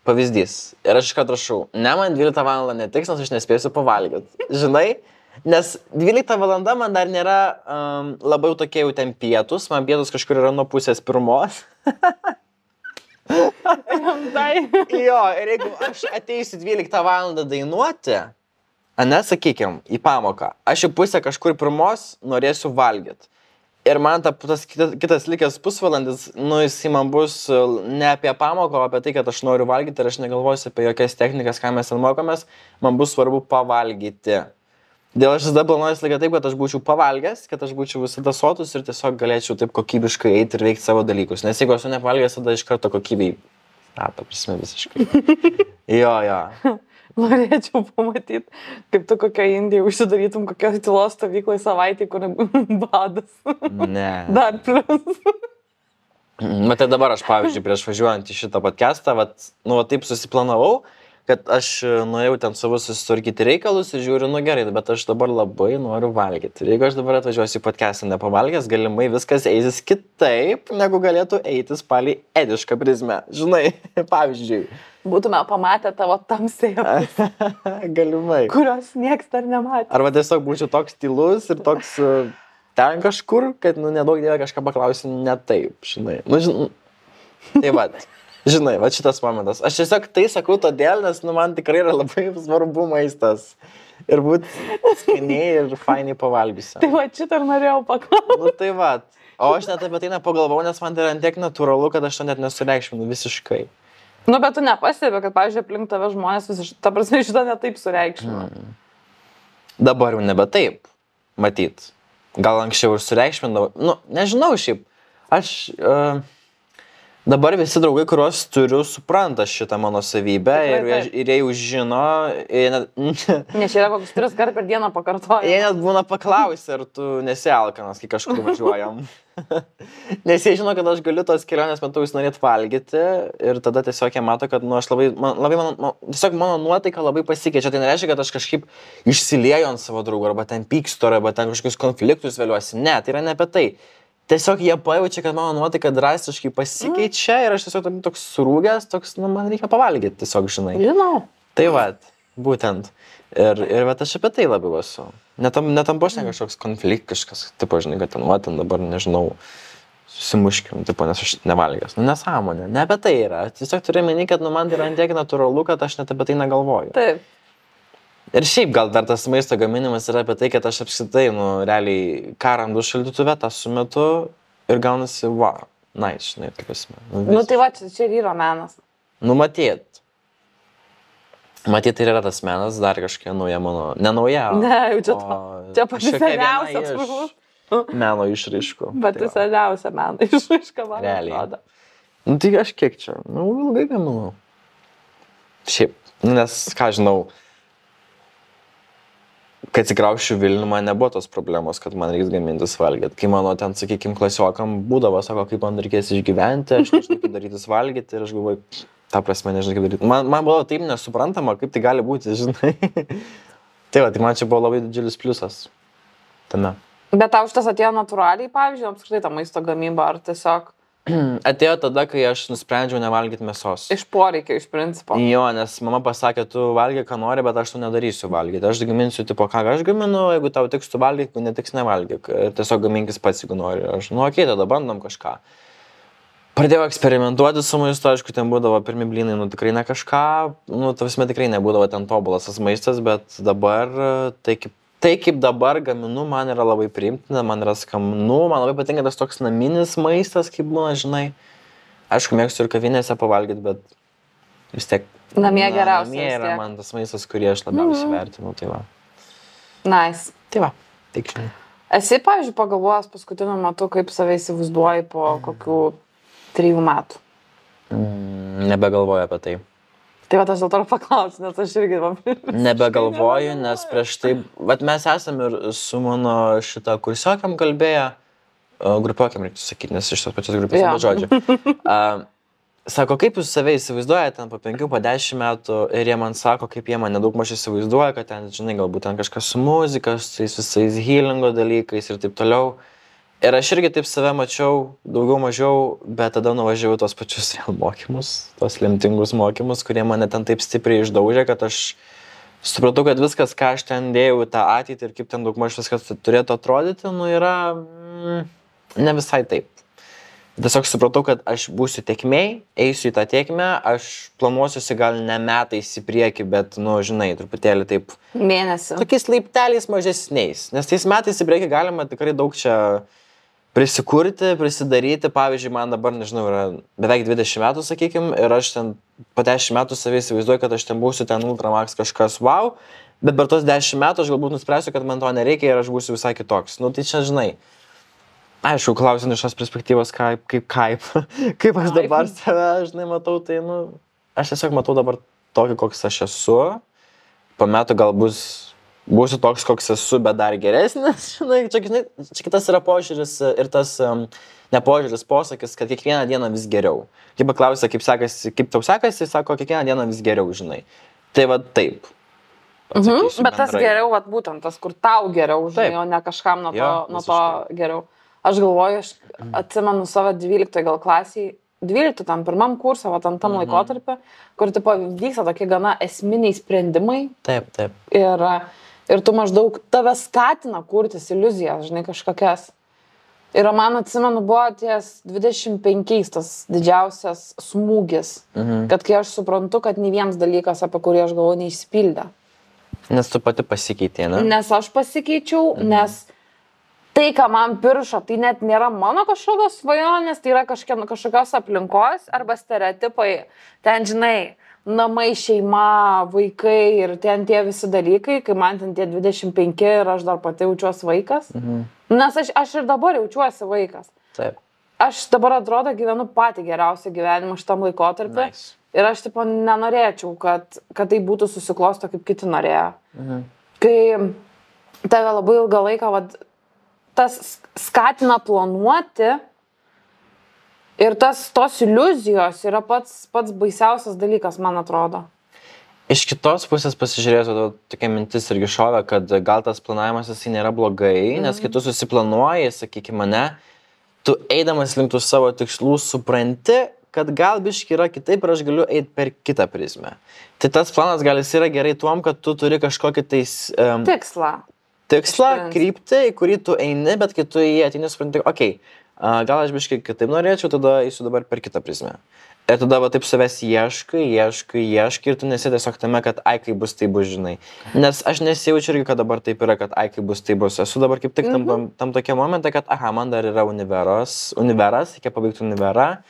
Pavyzdys. Ir aš iškart rašau, ne, man 12 valandą netiks, nes aš nespėsiu pavalgyti. Žinai? Nes 12 valanda man dar nėra labai tokie jau ten pietus, man pietus kažkur yra nuo 12:30. Jo, ir jeigu aš ateisiu 12 valandą dainuoti, sakykim, į pamoką, aš į pusę kažkur 1 norėsiu valgyti. Ir man tas kitas likęs pusvalandis, jis man bus ne apie pamoką, o apie tai, kad aš noriu valgyti ir aš negalvosiu apie jokias technikas, ką mes ten mokomės, man bus svarbu pavalgyti. Dėl aš visada planuoju laiką taip, kad aš būčiau pavalgęs, kad aš būčiau visada sotus ir tiesiog galėčiau taip kokybiškai eiti ir veikti savo dalykus. Nes jeigu esu nepavalgęs, tada iš karto kokybei. Prasme visiškai. Jo. Norėčiau pamatyti, kaip tu kokio Indijoje užsidarytum kokio tylos stovyklai savaitį, kur badas. Ne. Dar plus. Bet tai dabar aš, pavyzdžiui, prieš važiuojant į šitą podcastą, taip susiplanavau, kad aš nuėjau ten savo susitvarkyti reikalus ir žiūriu, gerai, bet aš dabar labai noriu valgyti. Ir jeigu aš dabar atvažiuosiu į podcastą nepavalgęs, galimai viskas eisis kitaip, negu galėtų eitis palei edišką prizmę. Žinai, pavyzdžiui. Būtume pamatę tavo tamsėją. Galimai. Kurios nieks dar nematė. Arba tiesiog būčiau toks tylus ir toks ten kažkur, kad, nedaug dievė kažką paklausiu ne taip, žinai. Tai žinai, šitas momentas. Aš tiesiog tai sakau todėl, nes man tikrai yra labai svarbu maistas. Ir būti skaniai ir fainiai pavalgysiu. Tai šitą ir norėjau paklausti. Tai O aš net apie tai nepagalvojau, nes man tai yra tiek natūralu, kad aš to net nesureikšminu visiškai. Bet tu nepastebė, kad, pavyzdžiui, aplink tave žmonės ta prasme šitą netaip sureikšmino. Dabar jau nebe taip, matyt. Gal anksčiau ir sureikšmindavau. Nežinau šiaip. Aš... Dabar visi draugai, kuriuos turiu, supranta šitą mano savybę ir jie jau žino. Nes yra kokius 3 kartus per dieną pakartoja. Jie net būna paklausę, ar tu nesi alkanas, kai kažkur važiuojam. Nes jie žino, kad aš galiu tos kelionės metu jūs norėt valgyti ir tada tiesiog jie mato, kad aš tiesiog mano nuotaika labai pasikeičia. Tai nereiškia, kad aš kažkaip išsilieju ant savo draugų arba ten pykstu arba ten kažkokius konfliktus vėliuosi. Ne, tai yra ne apie tai. Tiesiog jie pajaučia, kad mano nuotaika drastiškai pasikeičia ir aš tiesiog toks surūgęs, man reikia pavalgyti, tiesiog žinai. Žinau. Tai būtent. Ir aš apie tai labiau esu. Netampu aš ne kažkoks konfliktiškas, tipo, žinai, kad ten dabar, nežinau, susimuškim, tipo, nes aš nevalgęs. Nesąmonė, ne apie tai yra. Tiesiog turiu menį, kad man tai yra tiek natūralu, kad aš net apie tai negalvoju. Taip. Ir šiaip gal dar tas maisto gaminimas yra apie tai, kad aš apskritai, realiai, ką randu šaldytuve, tą sumetu ir gaunasi, žinai, taip esmė. Tai čia ir yra menas. Matyt. Matyt, tai yra tas menas, dar kažkokia nauja mano, ne nauja. Ne, jau čia to. Čia pati seniausia. Meno išraiškų. Pati seniausia meno išraiška, man atrodo. Nu, tai aš kiek čia, ilgai gaminu. Šiaip, nes, ką žinau, kai atsikraušiu Vilnių, man nebuvo tos problemos, kad man reiks gamintis valgyti. Kai mano ten, sakykime, klasiokam būdavo, sako, kaip man reikės išgyventi, aš nežinau, kaip darytis valgyti ir aš galvoju, ta prasme, nežinau, kaip daryti. Man buvo taip nesuprantama, kaip tai gali būti, žinai. Tai va, tai man čia buvo labai didžiulis pliusas tame. Bet tau šitas atėjo natūraliai, pavyzdžiui, apskritai ta maisto gamyba, ar tiesiog... Atėjo tada, kai aš nusprendžiau nevalgyti mėsos. Iš poreikio, iš principo. Jo, nes mama pasakė, tu valgy, ką nori, bet aš tu nedarysiu valgyti. Aš gaminsiu, tipo, ką aš gaminu, jeigu tau tiks tu valgyti, jeigu netiks nevalgyk. Ir tiesiog gaminkis pats, jeigu nori. Aš, okei, tada bandom kažką. Pradėjau eksperimentuoti su maistu, aišku, ten būdavo pirmi blynai, tikrai ne kažką, tavasme tikrai nebūdavo ten tobulas tas maistas, bet dabar tai kaip dabar gaminu, man yra labai priimtina, man yra skanu, man labai patinka tas toks naminis maistas, kaip būna, žinai. Aišku, mėgstu ir kavinėse pavalgyti, bet vis tiek... Namie geriausia. Namie yra man tas maistas, kurį aš labiausiai vertinu, tai va. Nice. Tai va, tik žinai. Esi, pavyzdžiui, pagalvojęs paskutiniu metu, kaip save įsivaizduoji po kokių 3 metų? Nebegalvoju apie tai. Tai va, aš dėl to paklausiu, nes aš irgi... Nebegalvoju, nes prieš tai... Vat mes esame ir su mano šitą kursiokiam kalbėję, grupiokiam reiktų sakyti, nes iš tos pačios grupės, bet žodžiu. Sako, kaip jūs save įsivaizduojate ten po 5, po 10 metų ir jie man sako, kaip jie man nedaug maž įsivaizduoja, kad ten, žinai, galbūt ten kažkas su muzika, su visais healingo dalykais ir taip toliau. Ir aš irgi taip save mačiau daugiau mažiau, bet tada nuvažiavau tos pačius real mokymus, tos lemtingus mokymus, kurie mane ten taip stipriai išdaužė, kad aš supratau, kad viskas, ką aš ten dėjau į tą ateitį ir kaip ten daugmaž viskas turėtų atrodyti, yra ne visai taip. Tiesiog supratau, kad aš būsiu tėkmėj, eisiu į tą tėkmę, aš planuosiuosi gal ne metais į priekį, bet, žinai, truputėlį taip... Mėnesį. Tokiais laipteliais mažesniais, nes tais metais į priekį galima tikrai daug čia prisikurti, prisidaryti. Pavyzdžiui, man dabar, nežinau, yra beveik 20 metų, sakykime, ir aš ten po 10 metų savai įsivaizduoju, kad aš ten būsiu ten ultramax kažkas wow, bet per tos 10 metų aš galbūt nuspręsiu, kad man to nereikia ir aš būsiu visai kitoks. Tai čia, žinai, aišku, klausiant iš tos perspektyvos, kaip aš dabar save, žinai, matau, tai, aš tiesiog matau dabar tokį, koks aš esu. Po metų gal būsiu toks, koks esu, bet dar geresnis, žinai, čia kitas yra požiūris ir tas nepožiūris posakis, kad kiekvieną dieną vis geriau. Kai paklausia, kaip tau sekasi, sako, kiekvieną dieną vis geriau, žinai. Tai va taip. Bet tas geriau, va būtent tas, kur tau geriau, žinai, o ne kažkam nuo to geriau. Aš galvoju, aš atsimenu savo 12 gal klasiai, 12 tam pirmam kursą, va tam laikotarpį, kur tipo vyksta tokie gana esminiai sprendimai. Taip. Ir tu maždaug tave skatina kurtis iliuzijas, žinai, kažkokias. Ir man atsimenu, buvo ties 25 tas didžiausias smūgis, kad kai aš suprantu, kad nei vienas dalykas, apie kurį aš galvoju, neišsipildė. Nes tu pati pasikeitė, ne? Nes aš pasikeičiau, nes tai, ką man piršo, tai net nėra mano kažkokios svajonės, tai yra kažkokios aplinkos arba stereotipai. Ten, žinai, namai, šeima, vaikai ir ten tie visi dalykai, kai man ten tie 25 ir aš dar pati jaučiuosi vaikas. Nes aš ir dabar jaučiuosi vaikas. Taip. Aš dabar atrodo gyvenu patį geriausią gyvenimą šitam laikotarpį. Nice. Ir aš tipo nenorėčiau, kad tai būtų susiklosto kaip kiti norėjo. Kai tave labai ilgą laiką tas skatina planuoti ir tos iliuzijos yra pats baisiausias dalykas, man atrodo. Iš kitos pusės pasižiūrėjau, tokia mintis irgi šovė, kad gal tas planavimas jisai nėra blogai, nes kai tu susiplanuoji, sakykime, tu eidamas link tų savo tikslų supranti, kad gal biški yra kitaip ir aš galiu eiti per kitą prizmę. Tai tas planas gal jis yra gerai tuom, kad tu turi kažkokį tikslą, kryptį, į kurį tu eini, bet kai tu į jį ateini, supranti, gal aš biškai kitaip norėčiau, tada eisiu dabar per kitą prizmę. Ir tada taip savęs ieškai ir tu nesi tiesiog tame, kad kaip bus, tai bus, žinai. Nes aš nesijaučiu irgi, kad dabar taip yra, kad kaip bus, tai bus. Esu dabar kaip tik tam tokia momentą, kad man dar yra univeras, reikia pabaigti univerą.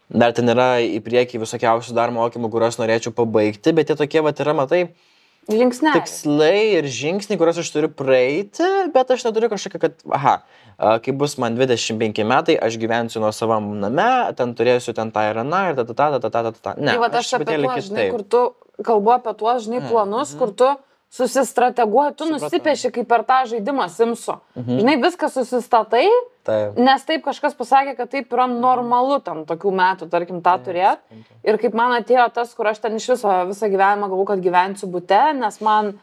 Dar ten yra į priekį visokiausių dar mokymų, kuriuos norėčiau pabaigti, bet tie tokie yra, matai, tikslai ir žingsniai, kuriuos aš turiu praeiti, bet aš neturiu kažkokio, kad, kai bus man 25 metai, aš gyvensiu nuo savam name, ten turėsiu ten tą ir aną ir ta. Ne, tai aš apie tuos, žinai, kur tu kalbu apie tuos, žinai, planus, kur tu susistrateguoji, tu nusipieši kaip per tą žaidimą Simsų. Žinai, viską susistatai, nes taip kažkas pasakė, kad taip yra normalu tam tokių metų, tarkim, tą turėti. Ir kaip man atėjo tas, kur aš ten iš visą gyvenimą galvoju, kad gyvensiu bute, nes man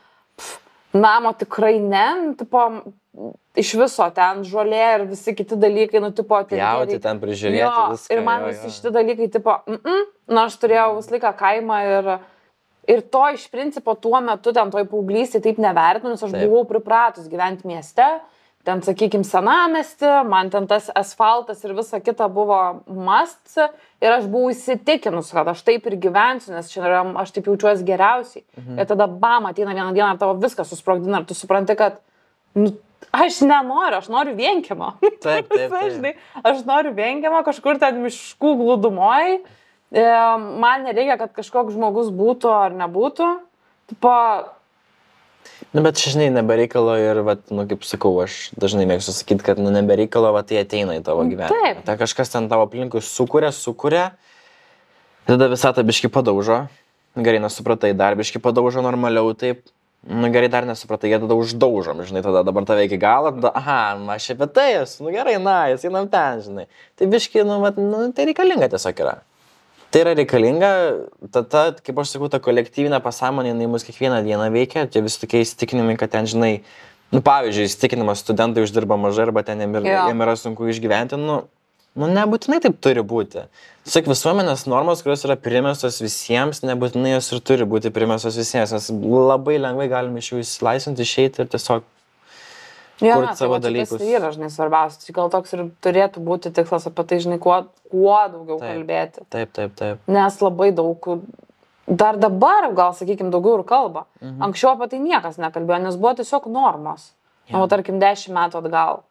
namo tikrai ne, tipo, iš viso ten žolė ir visi kiti dalykai, nu, tipo, jauti ten prižiūrėti viską. Ir man visi šitie dalykai, tipo, aš turėjau visą laiką kaimą ir to iš principo tuo metu, ten toj paauglystėje taip nevertinu, nes aš buvau pripratus gyventi mieste, ten, sakykime, senamiestį, man ten tas asfaltas ir visa kita buvo must ir aš buvau įsitikinus, kad aš taip ir gyvensiu, nes čia aš taip jaučiuosi geriausiai. Ir tada bam, ateina vieną dieną ir tavo viską susprogdina ir tu supranti, kad aš nenoriu, aš noriu vienkiemo. Taip. Aš noriu vienkiemo kažkur ten miškų glūdumoj. Man nereikia, kad kažkoks žmogus būtų ar nebūtų. Tipo... Bet žinai, nebereikalo ir, kaip sakau, aš dažnai mėgstu sakyti, kad nebereikalo, tai ateina į tavo gyvenimą. Taip. Tai kažkas ten tavo aplinkui sukuria, tada visą tą biškį padaužo. Gerai, nesupratai, dar biškį padaužo normaliau, taip. Gerai, dar nesupratai, jie tada uždaužom, žinai, tada dabar tave iki galo, tada, aš apie tai esu, gerai, einam ten, žinai. Tai biškį, tai reikalinga tiesiog yra. Tai yra reikalinga, tada, kaip aš sakau, ta kolektyvinė pasąmonė, jinai mus kiekvieną dieną veikia, tie visi tokie įsitikinimai, kad ten, žinai, pavyzdžiui, įsitikinimas studentai uždirba mažai arba ten jiem yra sunku išgyventi, nebūtinai taip turi būti. Tiesiog visuomenės normos, kurios yra primestos visiems, nebūtinai jos ir turi būti primestos visiems, nes labai lengvai galime iš jų įsilaisvinti, išeiti ir tiesiog kurti savo dalykus. Tai yra, žinai, svarbiausia. Gal toks ir turėtų būti tikslas apie tai, žinai, kuo daugiau kalbėti. Taip. Nes labai daug, dar dabar gal, sakykime, daugiau ir kalba. Anksčiau apie tai niekas nekalbėjo, nes buvo tiesiog normos. Tarkim, 10 metų atgal.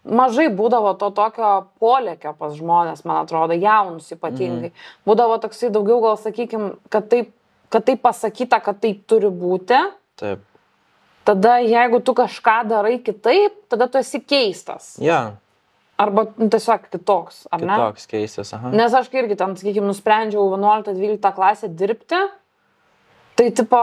Mažai būdavo to tokio polėkio pas žmonės, man atrodo, jaunus ypatingai. Būdavo toksai daugiau, gal, sakykime, kad taip pasakyta, kad taip turi būti. Taip. Tada, jeigu tu kažką darai kitaip, tada tu esi keistas. Arba tiesiog kitoks, ar ne? Kitoks, keistas, aha. Nes aš irgi ten, sakykime, nusprendžiau 11-12 klasę dirbti, tai, tipo,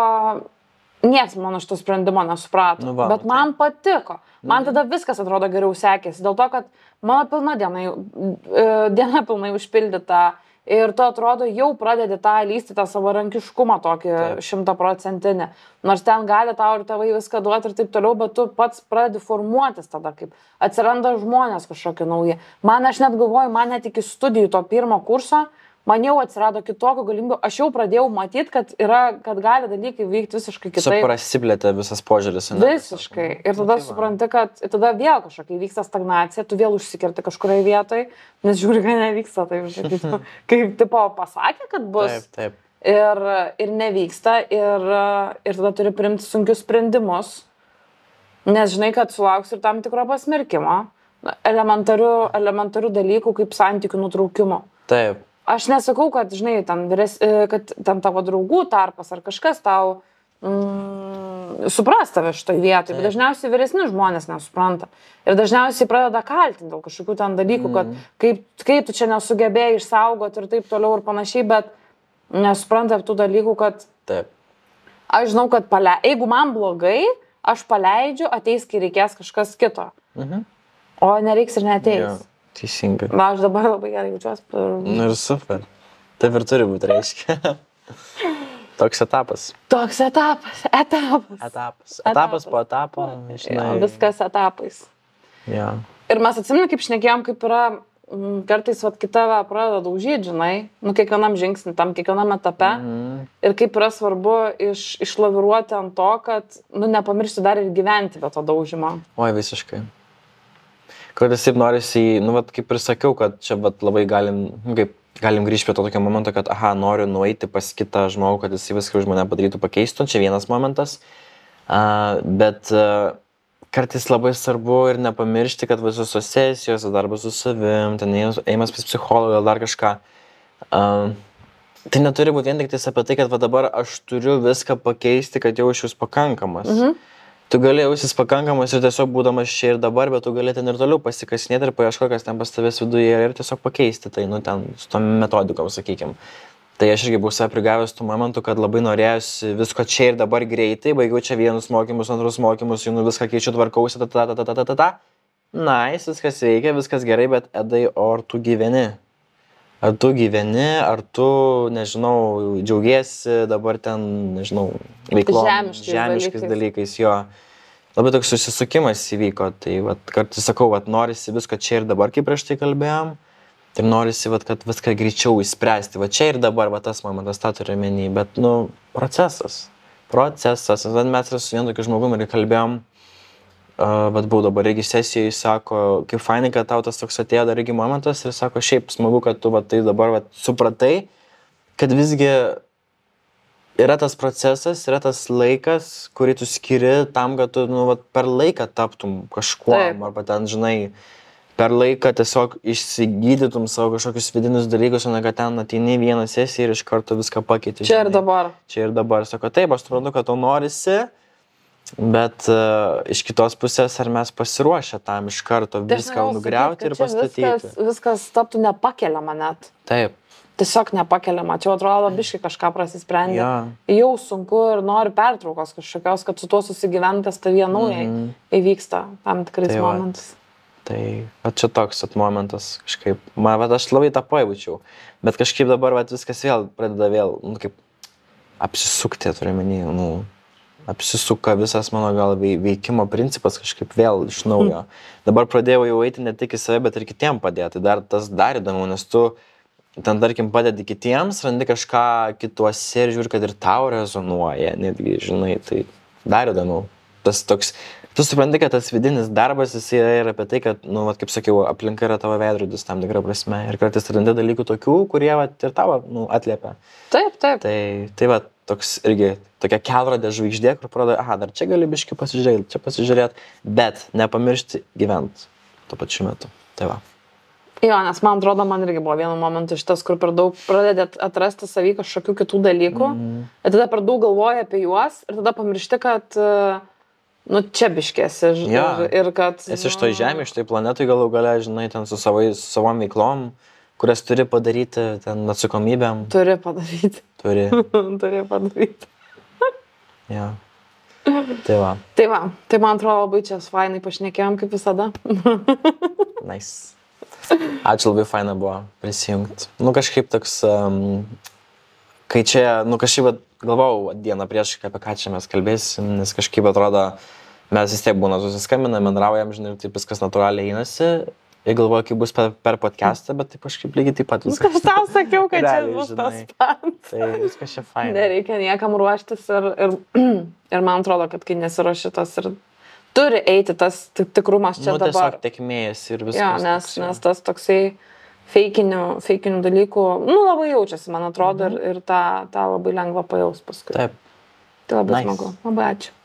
nieks mano šito sprendimo nesuprato. Bet man patiko. Man tada viskas atrodo geriau sekėsi. Dėl to, kad mano diena pilnai užpildyta. Ir tu atrodo jau pradedi tą lysti, tą savarankiškumą tokį 100%. Nors ten gali tau ir tėvai viską duoti ir taip toliau, bet tu pats pradedi formuotis tada, kaip atsiranda žmonės kažkokie nauji. Aš net galvoju, man net iki studijų to pirmo kurso, man jau atsirado kitokių galimybių. Aš jau pradėjau matyti, kad gali dalykai vykti visiškai kitaip. Prasiplėtė visas požiūris. Visiškai. Ir tada supranti, kad tada vėl kažkokia vyksta stagnacija, tu vėl užsikerti kažkurioje vietoje, nes žiūri, kad nevyksta. Kaip tipo pasakė, kad bus. Taip. Ir nevyksta. Ir tada turi priimti sunkius sprendimus. Nes žinai, kad sulauks ir tam tikro pasmerkimo. Elementarių dalykų kaip santykių nutraukimo. Taip. Aš nesakau, kad, žinai, kad ten tavo draugų tarpas ar kažkas tau supras tave šitoj vietoj, bet dažniausiai vyresni žmonės nesupranta. Ir dažniausiai pradeda kaltinti dėl kažkokių ten dalykų, kad kaip tu čia nesugebėjai išsaugoti ir taip toliau ir panašiai, bet nesupranta tų dalykų, kad aš žinau, kad jeigu man blogai, aš paleidžiu, ateis, kai reikės kažkas kito. O nereiks ir neateis. Teisingai. Aš dabar labai gerai jaučiuosi. Ir super. Taip ir turi būti, reiškia. Toks etapas. Etapas po etapo. Viskas etapais. Ir mes atsimenu, kaip šnekėjom, kaip yra kartais kita pradeda daužyti, žinai, kiekvienam žingsnį, tam kiekvienam etape. Ir kaip yra svarbu išlaviruoti ant to, kad nepamiršti dar ir gyventi be to daužimo. Oi, visiškai. Kartais taip norisi, kaip ir sakiau, kad čia labai galim grįžti prie to tokio momento, kad, noriu nueiti pas kitą žmogų, kad jis viską už mane padarytų, pakeistų, čia vienas momentas, bet kartais labai svarbu ir nepamiršti, kad visos sesijos, darbas su savim, ten ėjimas pas psichologą, dar kažką, Tai neturi būti vien tik apie tai, kad va dabar aš turiu viską pakeisti, kad jausčiaus pakankamas. Tu gali jausis pakankamas ir tiesiog būdamas čia ir dabar, bet tu gali ten ir toliau pasikasinėti ir paieško, kas ten pas tavęs viduje ir tiesiog pakeisti tai, nu, ten su tom metodikom, sakykim. Tai aš irgi buvau save prigavęs tų momentų, kad labai norėjusi visko čia ir dabar greitai, baigiau čia vienus mokymus, antrus mokymus, jau viską keičiu, tvarkausi, Nice, viskas veikia, viskas gerai, bet Edai, o ar tu gyveni? Ar tu gyveni, ar tu, nežinau, džiaugiesi dabar ten, nežinau, veiklom, žemiškais dalykais, jo. Labai toks susisukimas įvyko, tai vat, kartais sakau, vat, norisi visko čia ir dabar, kaip prieš tai kalbėjom, ir norisi, vat, kad viską greičiau įspręsti, va čia ir dabar, va tas momentas, tą turiu menį, bet, nu, procesas, mes ir su vienu tokiu žmogumi ir kalbėjom, bet buvau dabar irgi sesijoje, sako, kaip fainai, kad tau tas toks atėjo dar irgi momentas ir sako, šiaip smagu, kad tu tai dabar supratai, kad visgi yra tas procesas, yra tas laikas, kurį tu skiri tam, kad tu per laiką taptum kažkuom, arba ten, žinai, per laiką tiesiog išsigydytum savo kažkokius vidinius dalykus, o ne kad ten ateini vieną sesiją ir iš karto viską pakeiti. Čia ir dabar. Čia ir dabar. Sako, taip, aš suprantu, kad tau norisi, bet iš kitos pusės, ar mes pasiruošę tam iš karto viską nugriauti ir pastatyti. Viskas taptų nepakeliama net. Taip. Tiesiog nepakeliama. Čia atrodo, biškai kažką prasisprendė. Jau sunku ir noriu pertraukos kažkokios, kad su tuo susigyventas tavyje naujai įvyksta tam tikrais momentais. Tai čia toks momentas kažkaip. Aš labai tą pajaučiau. Bet kažkaip dabar viskas vėl pradeda vėl, kaip apsisukti, turiu menį, apsisuka visas mano gal veikimo principas kažkaip vėl iš naujo. Dabar pradėjau jau eiti ne tik į save, bet ir kitiem padėti. Tas dar įdomiau, nes tu ten, tarkim, padedi kitiems, randi kažką kituose ir žiūri, kad ir tau rezonuoja, netgi, žinai, tai dar įdomiau. Tas toks, tu supranti, kad tas vidinis darbas, jis yra apie tai, kad, kaip sakiau, aplinka yra tavo veidrodis tam tikrą prasme. Ir kartais randi dalykų tokių, kurie ir tavo atliepia. Taip. Tai toks irgi tokia kelrodė žvaigždė, kur parodo, dar čia gali biškį pasižiūrėti, bet nepamiršti gyventi tuo pačiu metu. Tai va. Jo, nes man atrodo, man irgi buvo vienu momentu šitas, kur per daug pradedi atrasti savy kažkokių kitų dalykų, ir tada per daug galvoji apie juos, ir tada pamiršti, kad, čia biškėsi, ir kad... Esi iš to žemė, iš tai planetai galų gale, žinai, ten su savom veiklom, kurias turi padaryti, ten atsakomybėm. Turi padaryti. Turi padaryti. Ja. Tai va. Tai man atrodo labai čia fainai pašnekėjom, kaip visada. Nice. Ačiū, labai faina buvo prisijungti. Kažkaip toks, kai čia, kažkaip galvojau dieną prieš, apie ką čia mes kalbėsim, nes kažkaip atrodo, mes vis tiek būna susiskambinam, bendraujam, žinai, ir taip viskas natūraliai einasi. Ir galvoju, kaip bus per podcastą, bet taip kažkaip lygiai taip pat viskas. Aš tau sakiau, kad čia bus tas pats. Tai viskas čia faina. Nereikia niekam ruoštis ir man atrodo, kad kai nesiruoši tas ir turi eiti tas tikrumas čia dabar. Tiesiog tekmėjas ir viskas. Jo, nes tas toksai feikinių dalykų, labai jaučiasi, man atrodo, ir tą labai lengva pajaus paskui. Taip. Tai labai smagu. Labai ačiū.